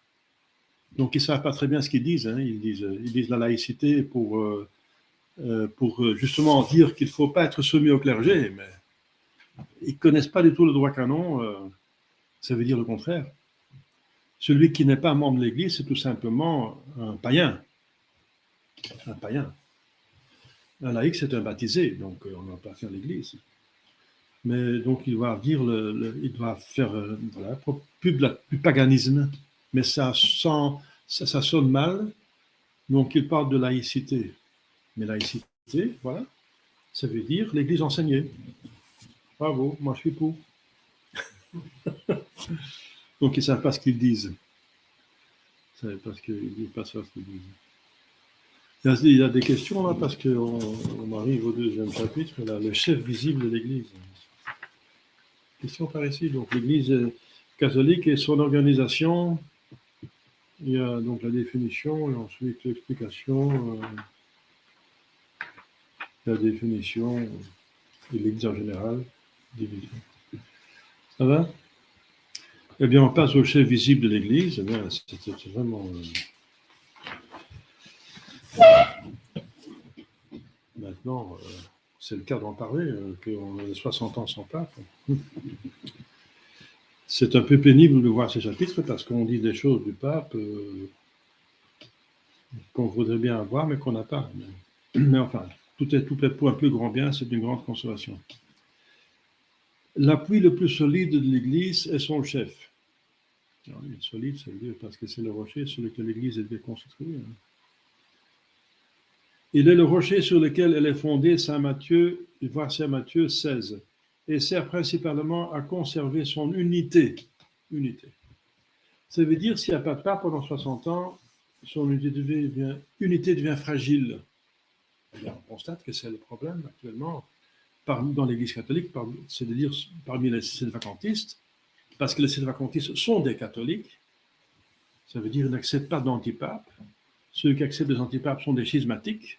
Donc, ils ne savent pas très bien ce qu'ils disent. Hein. Ils disent la laïcité pour justement dire qu'il ne faut pas être soumis au clergé, mais ils ne connaissent pas du tout le droit canon. Ça veut dire le contraire. Celui qui n'est pas membre de l'Église, c'est tout simplement un païen. Un païen. Un laïc, c'est un baptisé, donc on ne va pas faire l'Église. Mais donc il doit dire, il doit faire voilà, du paganisme, mais ça sonne mal, donc il parle de laïcité. Mais laïcité, voilà, ça veut dire l'Église enseignée. Bravo, moi je suis pour. Donc ils ne savent pas ce qu'ils disent. Ils ne savent pas ce qu'ils disent. Il y a des questions là, parce qu'on arrive au deuxième chapitre, là, le chef visible de l'Église. Question par ici. Donc l'Église catholique et son organisation. Il y a donc la définition et ensuite l'explication. La définition de l'Église en général. Division. Ça va? Eh bien, on passe au chef visible de l'Église. Eh bien, c'est vraiment. Maintenant, c'est le cas d'en parler, qu'on a 60 ans sans pape. C'est un peu pénible de voir ces chapitres parce qu'on dit des choses du pape qu'on voudrait bien avoir, mais qu'on n'a pas. Mais enfin, tout est pour un plus grand bien, c'est une grande consolation. L'appui le plus solide de l'Église est son chef. Alors, il est solide, ça veut dire parce que c'est le rocher sur lequel l'Église est construite. Il est le rocher sur lequel elle est fondée, Saint Matthieu, voir Saint Matthieu 16, et sert principalement à conserver son unité. Ça veut dire, s'il n'y a pas de pape pendant 60 ans, son unité devient fragile. Et on constate que c'est le problème actuellement dans l'Église catholique, c'est-à-dire parmi les sédvacantistes, parce que les sédvacantistes sont des catholiques, ça veut dire qu'ils n'acceptent pas d'antipapes. Ceux qui acceptent des antipapes sont des schismatiques.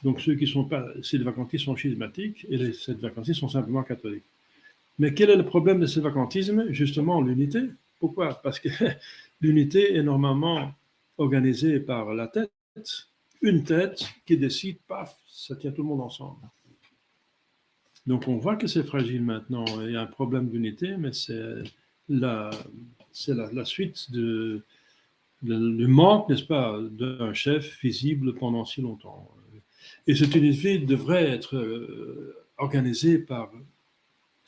Donc ceux qui ne sont pas sédvacantistes sont schismatiques et les sédvacantistes sont simplement catholiques. Mais quel est le problème de sédvacantisme? Justement, l'unité. Pourquoi? Parce que l'unité est normalement organisée par la tête. Une tête qui décide, paf, ça tient tout le monde ensemble. Donc on voit que c'est fragile maintenant. Il y a un problème d'unité, mais c'est la suite le manque, n'est-ce pas, d'un chef visible pendant si longtemps. Et cette unité devrait être organisée par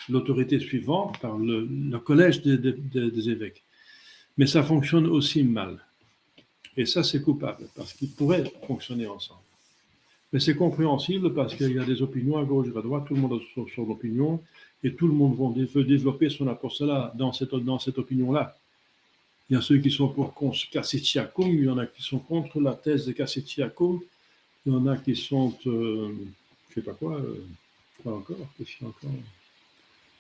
l'autorité suivante, par le collège des évêques. Mais ça fonctionne aussi mal. Et ça, c'est coupable, parce qu'ils pourraient fonctionner ensemble. Mais c'est compréhensible parce qu'il y a des opinions à gauche et à droite, tout le monde a son opinion, et tout le monde veut développer son apostolat dans cette opinion-là. Il y a ceux qui sont pour Cassitiacum, il y en a qui sont contre la thèse de Cassitiacum, il y en a qui sont, je ne sais pas quoi encore, qu'est-ce qu'il y a encore?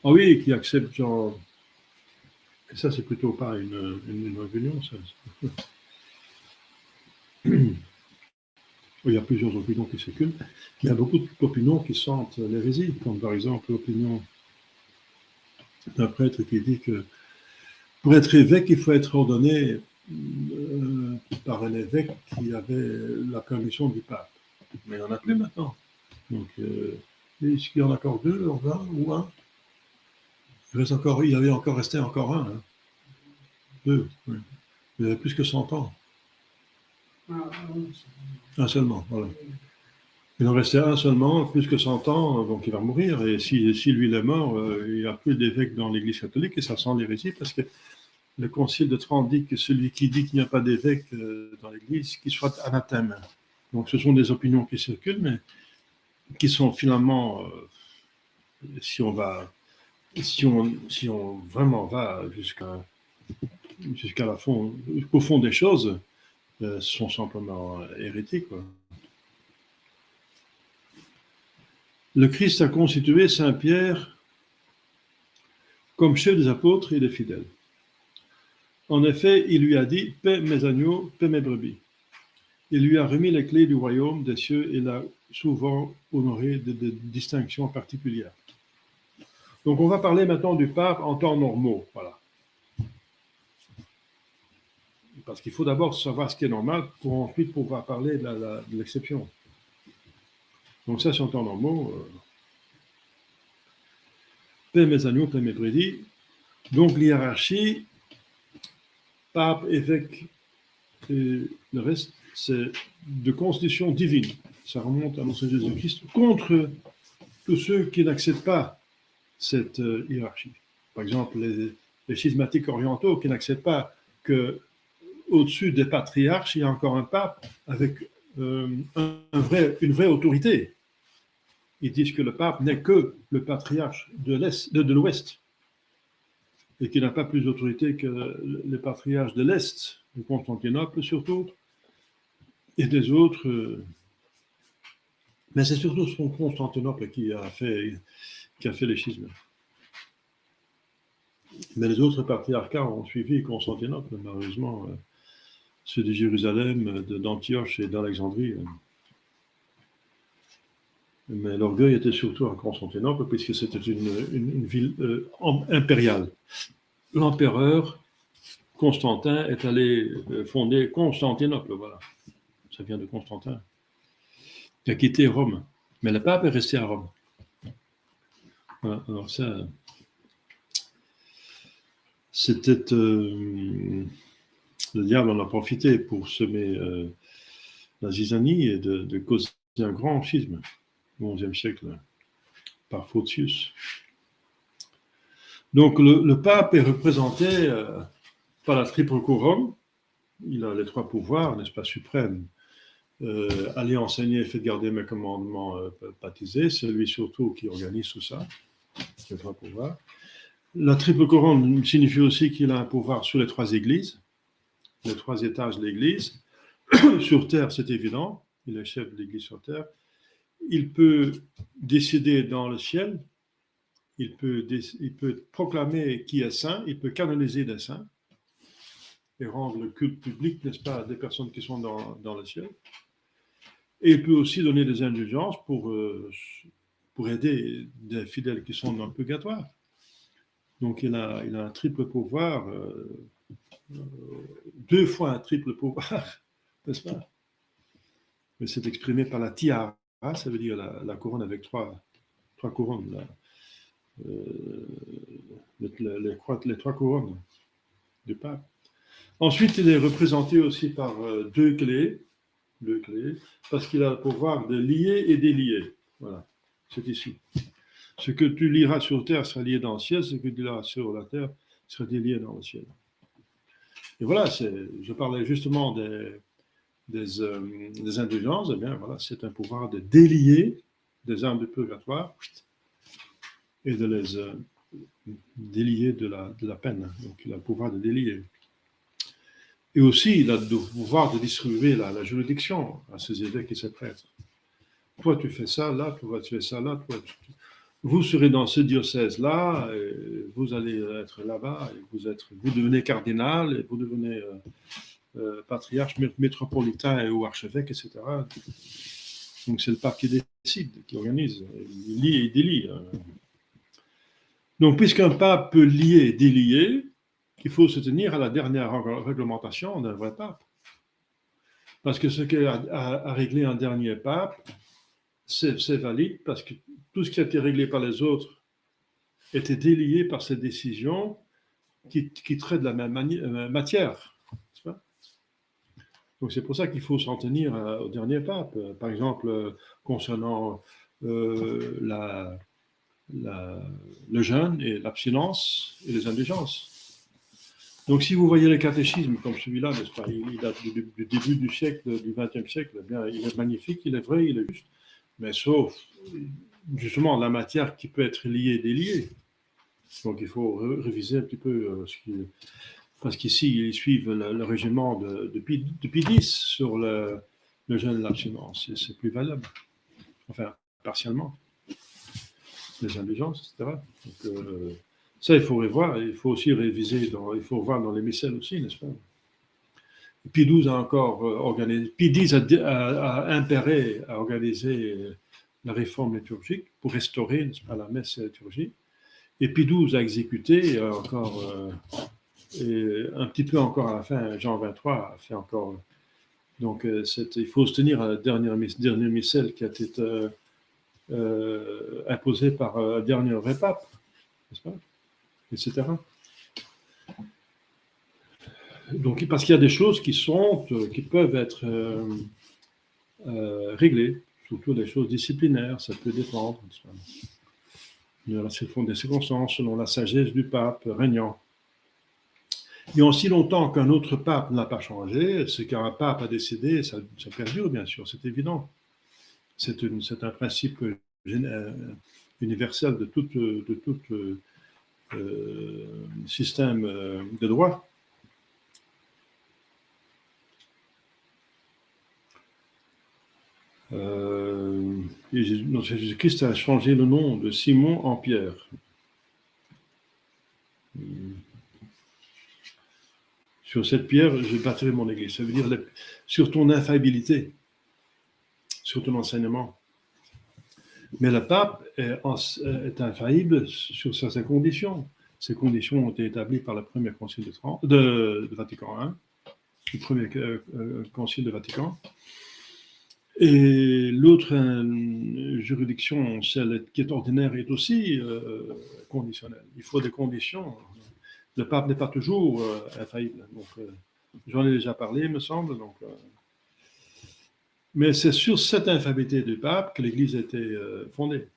Ah oui, qui acceptent genre, ça c'est plutôt pas une opinion, ça. Il y a plusieurs opinions qui circulent. Il y a beaucoup d'opinions qui sentent l'hérésie, comme par exemple l'opinion d'un prêtre qui dit que pour être évêque, il faut être ordonné par un évêque qui avait la permission du pape. Mais il n'y en a plus maintenant. Donc, est-ce qu'il y en a encore deux, ou un? Il avait encore resté encore un. Hein. Deux, oui. Il y avait plus que 100 ans. Un seulement, voilà. Il en restait un seulement, plus que 100 ans, donc il va mourir. Et si lui il est mort, il n'y a plus d'évêque dans l'Église catholique, et ça sent l'hérésie, parce que le Concile de Trente dit que celui qui dit qu'il n'y a pas d'évêque dans l'Église, qu'il soit anathème. Donc ce sont des opinions qui circulent, mais qui sont finalement, si on vraiment va jusqu'au fond des choses, sont simplement hérétiques, quoi. Le Christ a constitué Saint Pierre comme chef des apôtres et des fidèles. En effet, il lui a dit « Paix mes agneaux, paix mes brebis ». Il lui a remis les clés du royaume des cieux et l'a souvent honoré de distinctions particulières. Donc on va parler maintenant du pape en temps normaux, voilà. Parce qu'il faut d'abord savoir ce qui est normal pour ensuite pouvoir parler de l'exception. Donc ça, c'est en temps normaux. Paix mes agneaux, paix mes brebis. Donc l'hiérarchie, pape, évêque et le reste, c'est de constitution divine. Ça remonte à notre Seigneur Jésus-Christ contre tous ceux qui n'acceptent pas cette hiérarchie. Par exemple, les schismatiques orientaux qui n'acceptent pas qu'au-dessus des patriarches, il y a encore un pape avec une vraie autorité. Ils disent que le pape n'est que le patriarche de l'Ouest et qu'il n'a pas plus d'autorité que les patriarches de l'Est, de Constantinople surtout, et des autres. Mais c'est surtout Constantinople qui a fait les schismes. Mais les autres patriarcats ont suivi Constantinople, malheureusement, ceux de Jérusalem, d'Antioche et d'Alexandrie. Mais l'orgueil était surtout à Constantinople, puisque c'était une ville impériale. L'empereur Constantin est allé fonder Constantinople, voilà. Ça vient de Constantin. Il a quitté Rome. Mais le pape est resté à Rome. Voilà, alors ça, c'était... le diable en a profité pour semer la zizanie et de causer un grand schisme au XIe siècle, par Photius. Donc le pape est représenté par la triple couronne. Il a les trois pouvoirs, n'est-ce pas, suprêmes. Aller enseigner, faites garder mes commandements, baptiser, c'est lui surtout qui organise tout ça, les trois pouvoirs. La triple couronne signifie aussi qu'il a un pouvoir sur les trois églises, les trois étages de l'église. Sur terre, c'est évident, il est chef de l'église sur terre. Il peut décider dans le ciel, il peut proclamer qui est saint, il peut canoniser des saints et rendre le culte public, n'est-ce pas, des personnes qui sont dans le ciel. Et il peut aussi donner des indulgences pour aider des fidèles qui sont dans le purgatoire. Donc il a un triple pouvoir, deux fois un triple pouvoir, n'est-ce pas? Mais c'est exprimé par la tiara, ça veut dire la couronne avec trois couronnes. Les trois couronnes du pape. Ensuite, il est représenté aussi par deux clés, parce qu'il a le pouvoir de lier et délier. Voilà, c'est ici. Ce que tu liras sur terre sera lié dans le ciel, ce que tu liras sur la terre sera délié dans le ciel. Et voilà, je parlais justement des indulgences. Eh bien, voilà, c'est un pouvoir de délier des âmes de purgatoire et de les délier de la peine. Donc, il a le pouvoir de délier. Et aussi, il a le pouvoir de distribuer la juridiction à ces évêques et ces prêtres. Toi, tu fais ça, là, toi, tu fais ça, là, toi, vous serez dans ce diocèse-là, vous allez être là-bas, vous devenez cardinal, et vous devenez patriarche, métropolitain ou archevêque, etc. Donc c'est le pape qui décide, qui organise, il lie et délie. Donc puisqu'un pape peut lier et délier, il faut se tenir à la dernière réglementation d'un vrai pape. Parce que ce qu'a réglé un dernier pape, c'est valide, parce que tout ce qui a été réglé par les autres était délié par cette décision qui traite de la même matière. Donc c'est pour ça qu'il faut s'en tenir au dernier pape. Par exemple, concernant le jeûne et l'abstinence et les indulgences. Donc si vous voyez le catéchisme comme celui-là, n'est-ce pas, il date du début du siècle, du XXe siècle, eh bien, il est magnifique, il est vrai, il est juste, mais sauf justement la matière qui peut être liée et déliée. Donc il faut réviser un petit peu ce qui... Parce qu'ici, ils suivent le régiment de Pie X sur le jeûne et l'abstinence. C'est plus valable. Enfin, partiellement. Les indulgences, etc. Donc, ça, il faut revoir. Il faut aussi réviser, il faut voir dans les missels aussi, n'est-ce pas? Pie XII a encore organisé, Pie X a impéré à organiser la réforme liturgique pour restaurer, n'est-ce pas, la messe et la liturgie. Et Pie XII a exécuté encore... et un petit peu encore à la fin, Jean 23 a fait encore. Donc, il faut se tenir à la dernière missel qui a été imposée par un dernier vrai pape, n'est-ce pas, etc. Donc, parce qu'il y a des choses qui peuvent être réglées, surtout des choses disciplinaires, ça peut dépendre. C'est des circonstances selon la sagesse du pape régnant. Et aussi longtemps qu'un autre pape n'a pas changé, c'est qu'un pape a décédé, ça perdure bien sûr, c'est évident. C'est un principe universel de tout système de droit. Jésus-Christ a changé le nom de Simon en Pierre. Sur cette pierre, je bâtirai mon église. Ça veut dire sur ton infaillibilité, sur ton enseignement. Mais le pape est infaillible sur certaines conditions. Ces conditions ont été établies par le premier concile de Vatican I, le premier concile de Vatican. Et l'autre juridiction, celle qui est ordinaire, est aussi conditionnelle. Il faut des conditions. Le pape n'est pas toujours infaillible. Donc, j'en ai déjà parlé, il me semble. Donc, mais c'est sur cette infaillibilité du pape que l'Église a été fondée.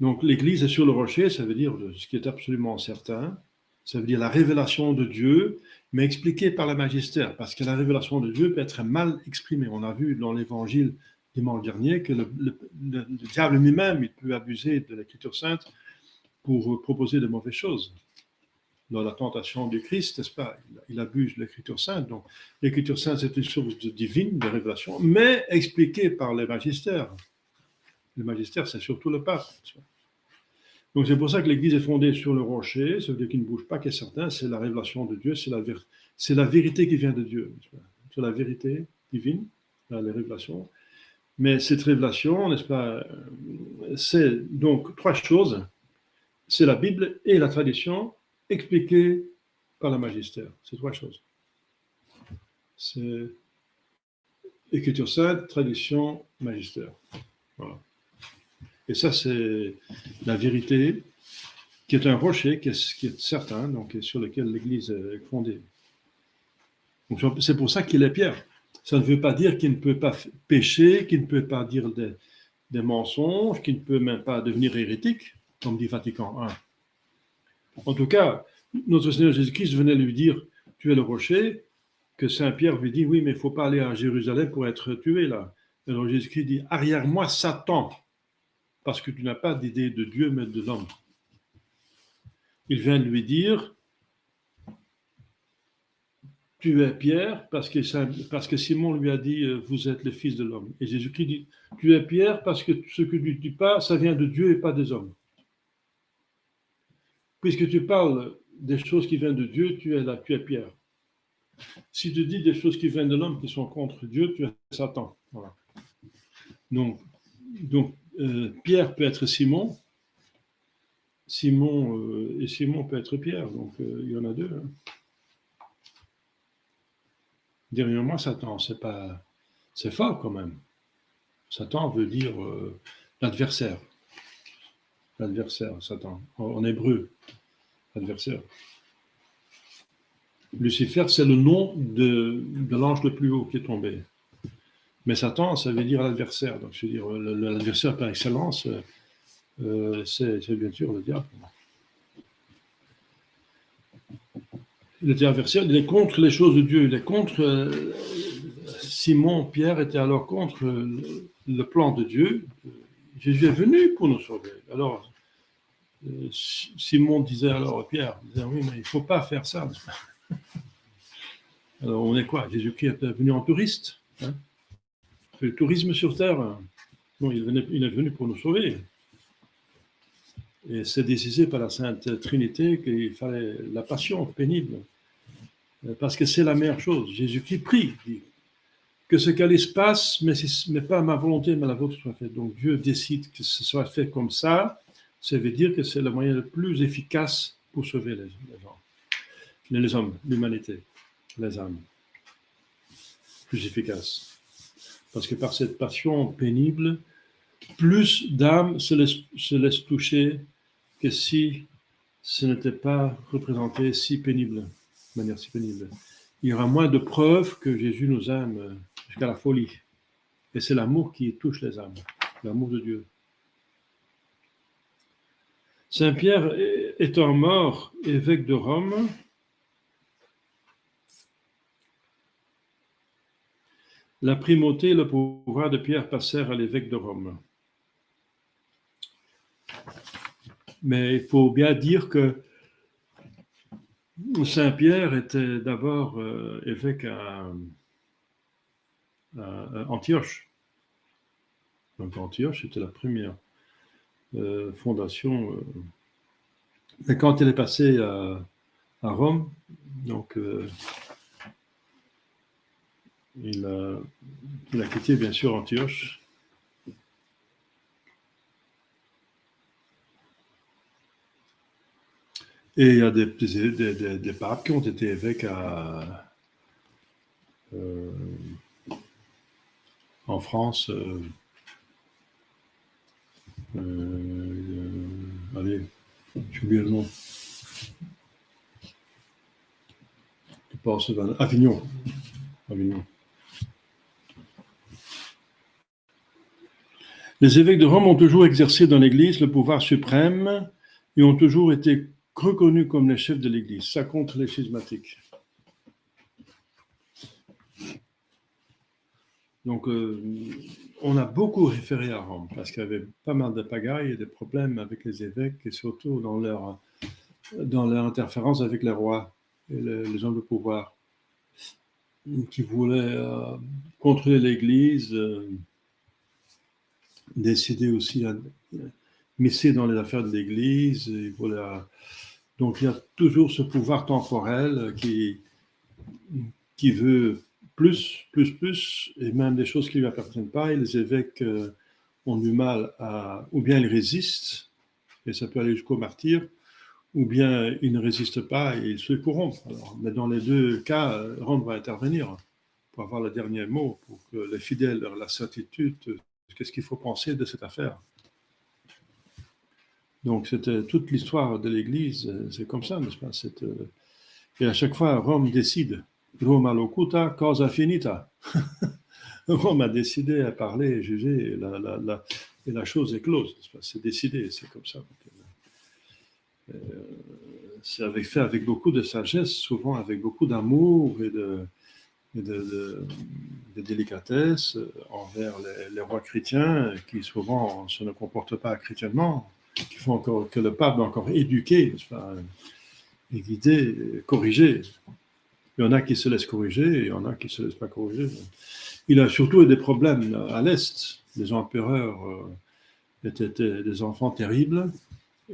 Donc l'Église est sur le rocher, ça veut dire ce qui est absolument certain, ça veut dire la révélation de Dieu, mais expliquée par le magistère, parce que la révélation de Dieu peut être mal exprimée. On a vu dans l'Évangile dimanche dernier que le diable lui-même, il peut abuser de l'Écriture sainte pour proposer de mauvaises choses. Dans la tentation du Christ, n'est-ce pas, il abuse de l'Écriture sainte. Donc, l'Écriture sainte, c'est une source divine de révélation, mais expliquée par les magistères. Le magistère, c'est surtout le pape. Donc, c'est pour ça que l'Église est fondée sur le rocher, ça veut dire qu'il ne bouge pas, qui est certain, c'est la révélation de Dieu, c'est la vérité qui vient de Dieu. C'est la vérité divine, la révélation. Mais cette révélation, n'est-ce pas, c'est donc trois choses. C'est la Bible et la tradition expliquée par le magistère. C'est trois choses. C'est Écriture sainte, tradition, magistère. Voilà. Et ça, c'est la vérité qui est un rocher, qui est certain, donc sur lequel l'Église est fondée. Donc, c'est pour ça qu'il est pierre. Ça ne veut pas dire qu'il ne peut pas pécher, qu'il ne peut pas dire des mensonges, qu'il ne peut même pas devenir hérétique, comme dit Vatican I. En tout cas, notre Seigneur Jésus-Christ venait lui dire, tu es le rocher, que Saint-Pierre lui dit, oui, mais il ne faut pas aller à Jérusalem pour être tué là. Alors Jésus-Christ dit, arrière-moi Satan, parce que tu n'as pas d'idée de Dieu, mais de l'homme. Il vient lui dire, tu es Pierre, parce que Simon lui a dit, vous êtes le Fils de l'homme. Et Jésus-Christ dit, tu es Pierre, parce que ce que tu ne dis pas, ça vient de Dieu et pas des hommes. Puisque tu parles des choses qui viennent de Dieu, tu es là, tu es Pierre. Si tu dis des choses qui viennent de l'homme qui sont contre Dieu, tu es Satan. Voilà. Donc Pierre peut être Simon, et Simon peut être Pierre. Donc il y en a deux. Hein. Derrière moi, Satan, c'est fort quand même. Satan veut dire l'adversaire. L'adversaire, Satan. En hébreu, adversaire. Lucifer, c'est le nom de l'ange le plus haut qui est tombé. Mais Satan, ça veut dire l'adversaire. Donc, je veux dire, l'adversaire par excellence, c'est bien sûr le diable. Il adversaire, il est contre les choses de Dieu. Il est contre. Simon, Pierre était alors contre le plan de Dieu. Jésus est venu pour nous sauver. Alors, Simon disait alors, Pierre disait, oui, mais il ne faut pas faire ça. Alors, on est quoi? Jésus-Christ est venu en touriste. Hein? Le tourisme sur terre. Non, il est venu pour nous sauver. Et c'est décisé par la Sainte Trinité qu'il fallait la passion pénible. Parce que c'est la meilleure chose. Jésus-Christ prie, dit, que ce calice passe, mais pas ma volonté, mais la vôtre soit faite. Donc Dieu décide que ce soit fait comme ça. Ça veut dire que c'est le moyen le plus efficace pour sauver les hommes, l'humanité, les âmes. Plus efficace. Parce que par cette passion pénible, plus d'âmes se laissent toucher que si ce n'était pas représenté si pénible, de manière si pénible. Il y aura moins de preuves que Jésus nous aime jusqu'à la folie. Et c'est l'amour qui touche les âmes, l'amour de Dieu. Saint Pierre étant mort, évêque de Rome, la primauté et le pouvoir de Pierre passèrent à l'évêque de Rome. Mais il faut bien dire que Saint Pierre était d'abord évêque à Antioche. Donc Antioche était la première fondation. Mais quand il est passé à Rome, donc il a quitté bien sûr Antioche. Et il y a des papes qui ont été évêques en France. Allez, j'ai oublié le nom. Je pense à Avignon. Les évêques de Rome ont toujours exercé dans l'Église le pouvoir suprême et ont toujours été reconnus comme les chefs de l'Église. Ça contre les schismatiques. Donc, on a beaucoup référé à Rome parce qu'il y avait pas mal de pagailles et des problèmes avec les évêques et surtout dans leur interférence avec les rois et les hommes de pouvoir qui voulaient contrôler l'Église, décider aussi à misser dans les affaires de l'Église. Donc, il y a toujours ce pouvoir temporel qui veut plus, et même des choses qui ne lui appartiennent pas, et les évêques ont du mal ou bien ils résistent, et ça peut aller jusqu'au martyre, ou bien ils ne résistent pas et ils se corrompent. Mais dans les deux cas, Rome va intervenir pour avoir le dernier mot, pour que les fidèles aient la certitude de ce qu'il faut penser de cette affaire. Donc, c'était toute l'histoire de l'Église, c'est comme ça, n'est-ce pas? Et à chaque fois, Rome décide. Roma locuta, causa finita. Rome a décidé à parler, juger, et la chose est close, n'est-ce pas? C'est décidé, c'est comme ça. C'est fait avec beaucoup de sagesse, souvent avec beaucoup d'amour et de délicatesse envers les rois chrétiens qui souvent se ne comportent pas chrétiennement, qui font encore, que le pape doit encore éduquer, n'est-ce pas, et guider, corriger. Il y en a qui se laissent corriger et il y en a qui ne se laissent pas corriger. Il a surtout eu des problèmes à l'Est. Les empereurs étaient des enfants terribles.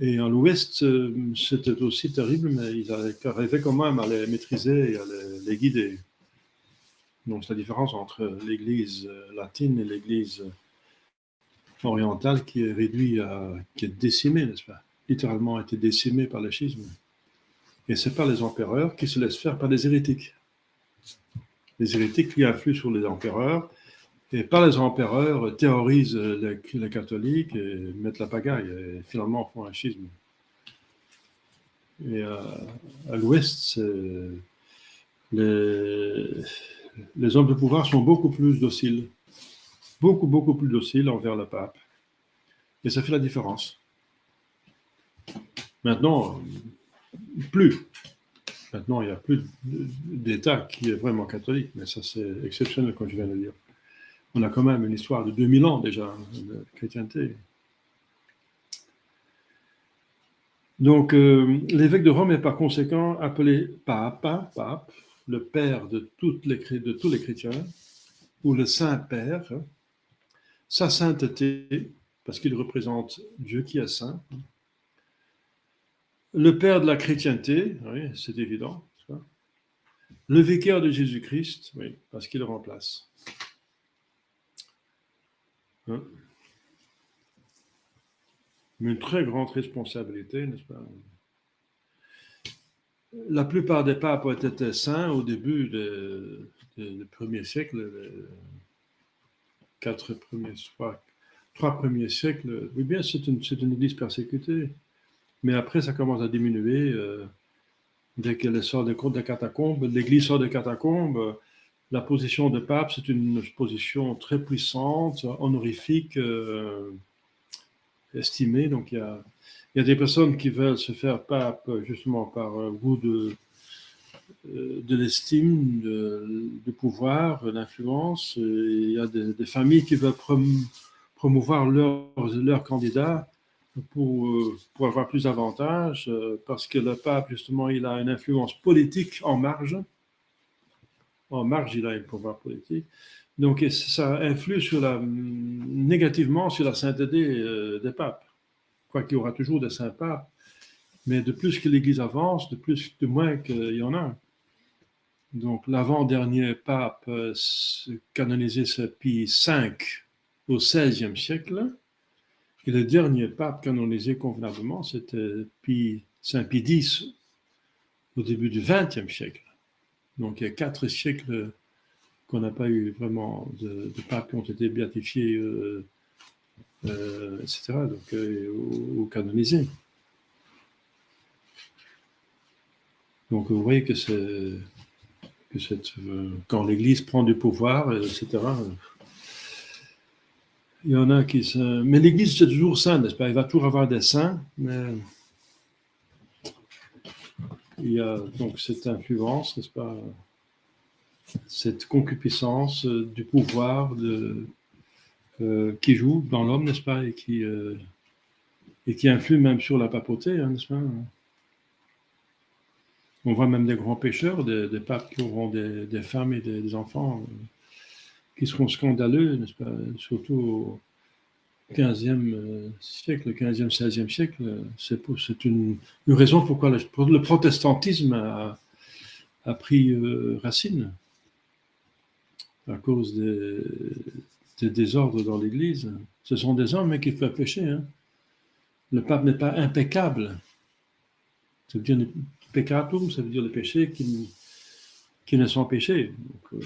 Et à l'Ouest, c'était aussi terrible, mais ils arrivaient quand même à les maîtriser et à les guider. Donc, c'est la différence entre l'Église latine et l'Église orientale qui est réduite qui est décimée, n'est-ce pas? Littéralement a été décimée par le schisme. Et ce n'est pas les empereurs qui se laissent faire par les hérétiques. Les hérétiques qui influent sur les empereurs, et par les empereurs terrorisent les catholiques et mettent la pagaille, et finalement font un schisme. Et à l'Ouest, les hommes de pouvoir sont beaucoup plus dociles, beaucoup plus dociles envers le pape. Et ça fait la différence. Maintenant, plus. Maintenant, il n'y a plus d'État qui est vraiment catholique, mais ça c'est exceptionnel, comme je viens de le dire. On a quand même une histoire de 2000 ans déjà de chrétienté. Donc, l'évêque de Rome est par conséquent appelé pape, le père de tous les chrétiens, ou le Saint-Père. Sa sainteté, parce qu'il représente Dieu qui est saint. Le père de la chrétienté, oui, c'est évident. Le vicaire de Jésus-Christ, oui, parce qu'il le remplace. Hein? Une très grande responsabilité, n'est-ce pas? La plupart des papes ont été saints au début du premier siècle, trois premiers siècles. Oui, bien, c'est une église persécutée. Mais après, ça commence à diminuer. Dès qu'elle sort des catacombes, l'église sort des catacombes, la position de pape, c'est une position très puissante, honorifique, estimée. Donc, il y a des personnes qui veulent se faire pape justement par goût de l'estime, du pouvoir, d'influence. Il y a des familles qui veulent promouvoir leur candidat pour avoir plus d'avantages, parce que le pape, justement, il a une influence politique en marge. En marge, il a un pouvoir politique. Donc, ça influe négativement sur la sainteté des papes. Quoiqu'il y aura toujours des saints papes, mais de plus que l'Église avance, de moins qu'il y en a. Donc, l'avant-dernier pape canonisé, c'est Pie V au XVIe siècle. Et le dernier pape canonisé convenablement, c'était Saint Pie X au début du XXe siècle. Donc, il y a 4 siècles qu'on n'a pas eu vraiment de papes qui ont été béatifiés, etc., donc, ou canonisés. Donc, vous voyez que quand l'Église prend du pouvoir, etc., il y en a qui se... Mais l'Église, c'est toujours saint, n'est-ce pas? Il va toujours avoir des saints, mais il y a donc cette influence, n'est-ce pas? Cette concupiscence du pouvoir qui joue dans l'homme, n'est-ce pas? Et qui influe même sur la papauté, hein, n'est-ce pas? On voit même des grands pécheurs, des papes qui auront des femmes et des enfants qui seront scandaleux, n'est-ce pas? Surtout au XVe siècle, 15e, 16e siècle. C'est une raison pourquoi le protestantisme a pris racine, à cause des désordres dans l'Église. Ce sont des hommes qui peuvent pécher. Hein. Le pape n'est pas impeccable. Ça veut dire peccatum, ça veut dire le péché qui ne sont péchés. Donc,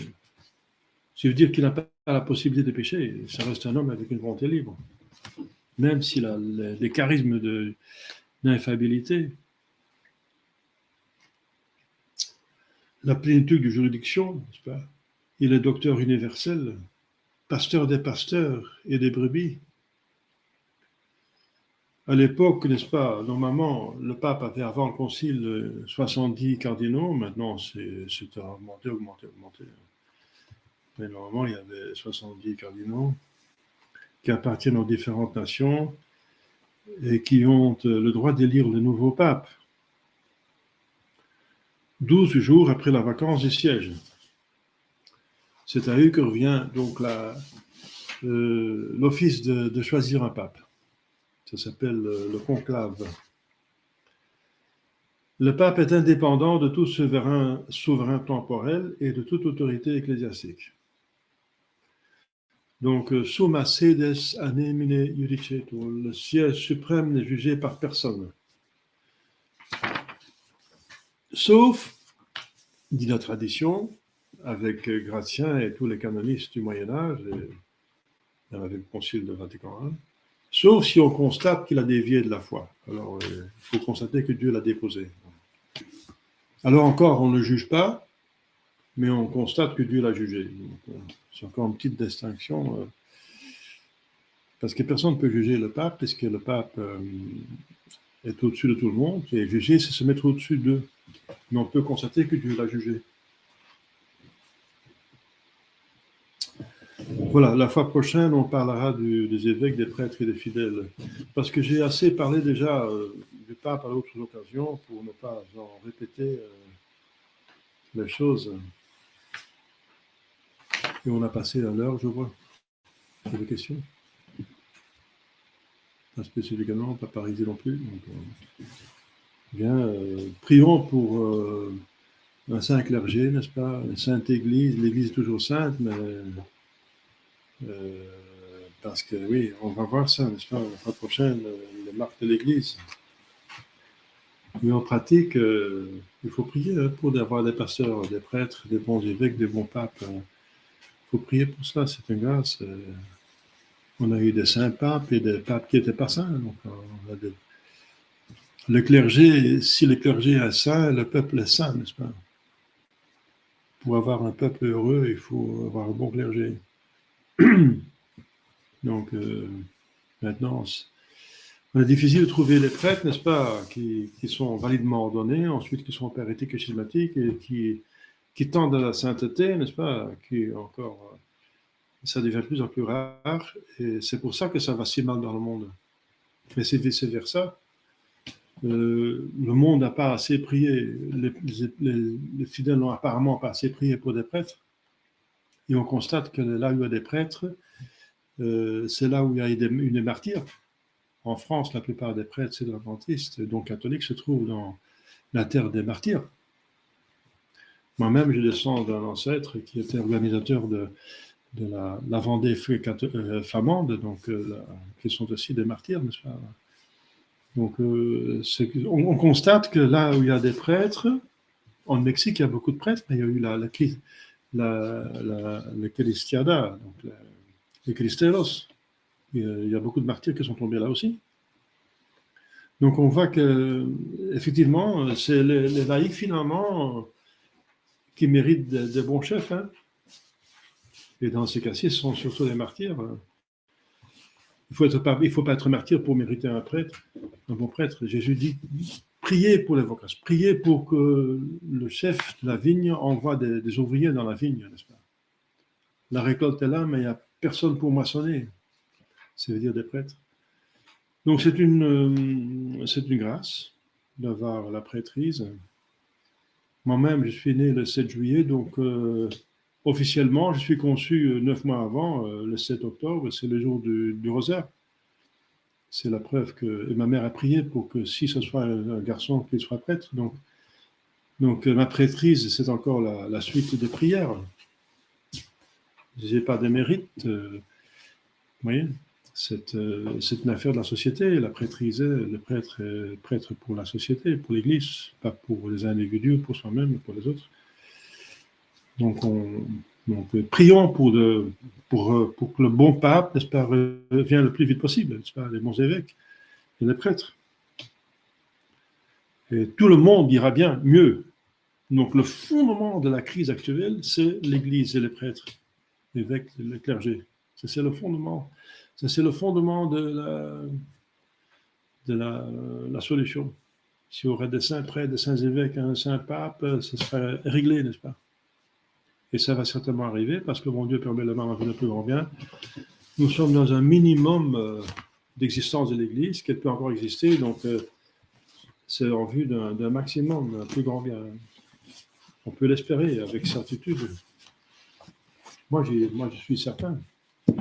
ça veut dire qu'il n'a pas la possibilité de pécher. Ça reste un homme avec une volonté libre. même s'il a les charismes d'infaillibilité. La plénitude de juridiction, n'est-ce pas? Il est docteur universel, pasteur des pasteurs et des brebis. À l'époque, n'est-ce pas, normalement, le pape avait avant le concile 70 cardinaux, maintenant c'est augmenté. Mais normalement, il y avait 70 cardinaux qui appartiennent aux différentes nations et qui ont le droit d'élire le nouveau pape 12 jours après la vacance du siège. C'est à eux que revient donc l'office de choisir un pape. Ça s'appelle le conclave. Le pape est indépendant de tout souverain temporel et de toute autorité ecclésiastique. Donc, summa sedes anemine judicetur, le siège suprême n'est jugé par personne. Sauf, dit la tradition, avec Gratien et tous les canonistes du Moyen-Âge, et avec le Concile de Vatican I, sauf si on constate qu'il a dévié de la foi. Alors, il faut constater que Dieu l'a déposé. Alors encore, on ne le juge pas, mais on constate que Dieu l'a jugé. Donc, c'est encore une petite distinction, parce que personne ne peut juger le pape, puisque le pape est au-dessus de tout le monde, et juger, c'est se mettre au-dessus d'eux. Mais on peut constater que Dieu l'a jugé. Voilà, la fois prochaine, on parlera des évêques, des prêtres et des fidèles. Parce que j'ai assez parlé déjà du pape à d'autres occasions pour ne pas en répéter les choses. Et on a passé à l'heure, je vois. Il y a des questions? Pas spécifiquement, pas parisé non plus. Donc, bien, prions pour un saint clergé, n'est-ce pas? Une sainte église. L'église est toujours sainte, mais parce que oui, on va voir ça, n'est-ce pas, la fois prochaine, les marques de l'église. Mais en pratique, il faut prier pour avoir des pasteurs, des prêtres, des bons évêques, des bons papes. Il faut prier pour ça, c'est une grâce. On a eu des saints papes et des papes qui n'étaient pas saints. Donc, le clergé, si le clergé est saint, le peuple est saint, n'est-ce pas? Pour avoir un peuple heureux, il faut avoir un bon clergé. Donc, maintenant, c'est difficile de trouver les prêtres, n'est-ce pas, qui sont validement ordonnés, ensuite qui sont père éthique et schématique, et qui tendent à la sainteté, n'est-ce pas, qui encore, ça devient de plus en plus rare, et c'est pour ça que ça va si mal dans le monde. Mais c'est vice-versa. Le monde n'a pas assez prié, les fidèles n'ont apparemment pas assez prié pour des prêtres, et on constate que là où il y a des prêtres, c'est là où il y a eu des martyrs. En France, la plupart des prêtres, c'est des adventistes, donc catholiques, se trouvent dans la terre des martyrs. Moi-même, je descends d'un ancêtre qui était organisateur de la Vendée flamande, donc qui sont aussi des martyrs, n'est-ce pas? Donc, on constate que là où il y a des prêtres, en Mexique, il y a beaucoup de prêtres, mais il y a eu la Cristiada, donc les Cristeros. Il y a beaucoup de martyrs qui sont tombés là aussi. Donc on voit que, effectivement, c'est les laïcs finalement qui méritent de bons chefs. Hein. Et dans ces cas-ci, ce sont surtout des martyrs. Il ne faut pas être martyr pour mériter un prêtre, un bon prêtre. Jésus dit, priez pour les vocations, priez pour que le chef de la vigne envoie des ouvriers dans la vigne, n'est-ce pas? La récolte est là, mais il n'y a personne pour moissonner. Ça veut dire des prêtres. Donc c'est une grâce d'avoir la prêtrise. Moi-même, je suis né le 7 juillet, donc officiellement, je suis conçu 9 mois avant, le 7 octobre, c'est le jour du rosaire. C'est la preuve que... Et ma mère a prié pour que si ce soit un garçon, qu'il soit prêtre. Donc ma prêtrise, c'est encore la suite des prières. Je n'ai pas de mérite. Vous voyez, c'est une affaire de la société. La prêtrise, le prêtre est prêtre pour la société, pour l'Église, pas pour les individus, pour soi-même, pour les autres. Donc Donc, prions pour que le bon pape, n'est-ce pas, revienne le plus vite possible, n'est-ce pas, les bons évêques et les prêtres. Et tout le monde ira bien, mieux. Donc, le fondement de la crise actuelle, c'est l'Église et les prêtres, les évêques et le clergé. C'est le fondement. C'est le fondement de la solution. S'il y aurait des saints prêtres, des saints évêques, un saint pape, ce serait réglé, n'est-ce pas? Et ça va certainement arriver parce que mon Dieu permet le mal en le plus grand bien. Nous sommes dans un minimum d'existence de l'Église, qu'elle peut encore exister, donc c'est en vue d'un maximum, d'un plus grand bien. On peut l'espérer avec certitude. Moi, je suis certain.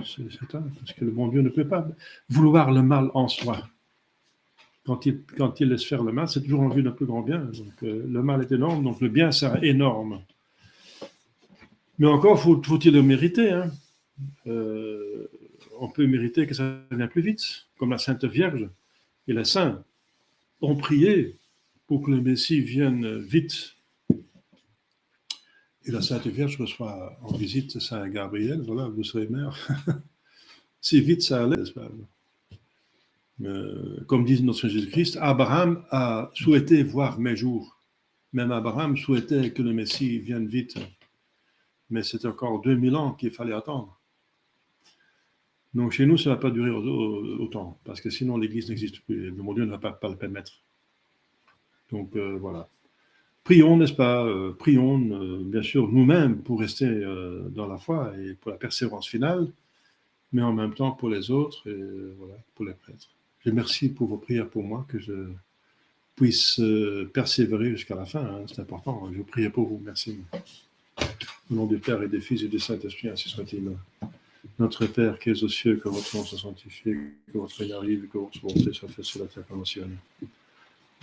C'est certain, parce que le bon Dieu ne peut pas vouloir le mal en soi. Quand il laisse faire le mal, c'est toujours en vue d'un plus grand bien. Donc, le mal est énorme, donc le bien sera énorme. Mais encore, faut-il le mériter. Hein. On peut mériter que ça vienne plus vite, comme la Sainte Vierge et les saints ont prié pour que le Messie vienne vite. Et la Sainte Vierge reçoit en visite Saint Gabriel, voilà, vous serez mère. Si vite ça allait, n'est-ce pas? Comme dit notre Jésus-Christ, Abraham a souhaité voir mes jours. Même Abraham souhaitait que le Messie vienne vite. Mais c'est encore 2000 ans qu'il fallait attendre. Donc chez nous, ça ne va pas durer autant, parce que sinon l'Église n'existe plus. Mon Dieu ne va pas le permettre. Donc voilà. Prions, n'est-ce pas? Prions, bien sûr, nous-mêmes pour rester dans la foi et pour la persévérance finale, mais en même temps pour les autres et voilà, pour les prêtres. Je remercie pour vos prières pour moi, que je puisse persévérer jusqu'à la fin. Hein, c'est important. Je prie pour vous. Merci. Au nom du Père et des Fils et du Saint-Esprit, ainsi soit-il. Notre Père qui es aux cieux, que votre nom soit sanctifié, que votre règne arrive, que votre volonté soit faite sur la terre comme au ciel.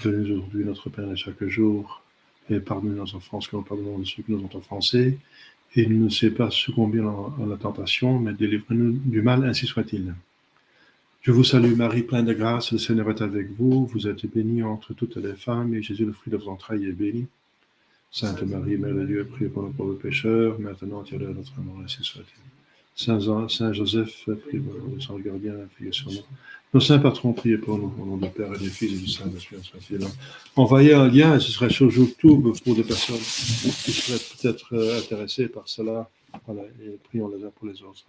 Donnez-nous aujourd'hui notre pain de chaque jour, et pardonnez nos offenses comme nous pardonnons de ceux qui nous ont offensés, et ne nous laissez pas succomber à la tentation, mais délivrez-nous du mal, ainsi soit-il. Je vous salue Marie, pleine de grâce, le Seigneur est avec vous, vous êtes bénie entre toutes les femmes, et Jésus, le fruit de vos entrailles, est béni. Sainte Marie, Mère de Dieu, priez pour nos pauvres pécheurs, maintenant et à l'heure de notre mort, ainsi soit-il. Saint Joseph, priez pour nous, Saint Gardien, priez sur nous. Nos saints patrons, priez pour nous, au nom du Père et du Fils et du Saint-Esprit, soit-il. Envoyez un lien, et ce serait sur YouTube pour des personnes qui seraient peut-être intéressées par cela. Voilà, et prions les uns pour les autres.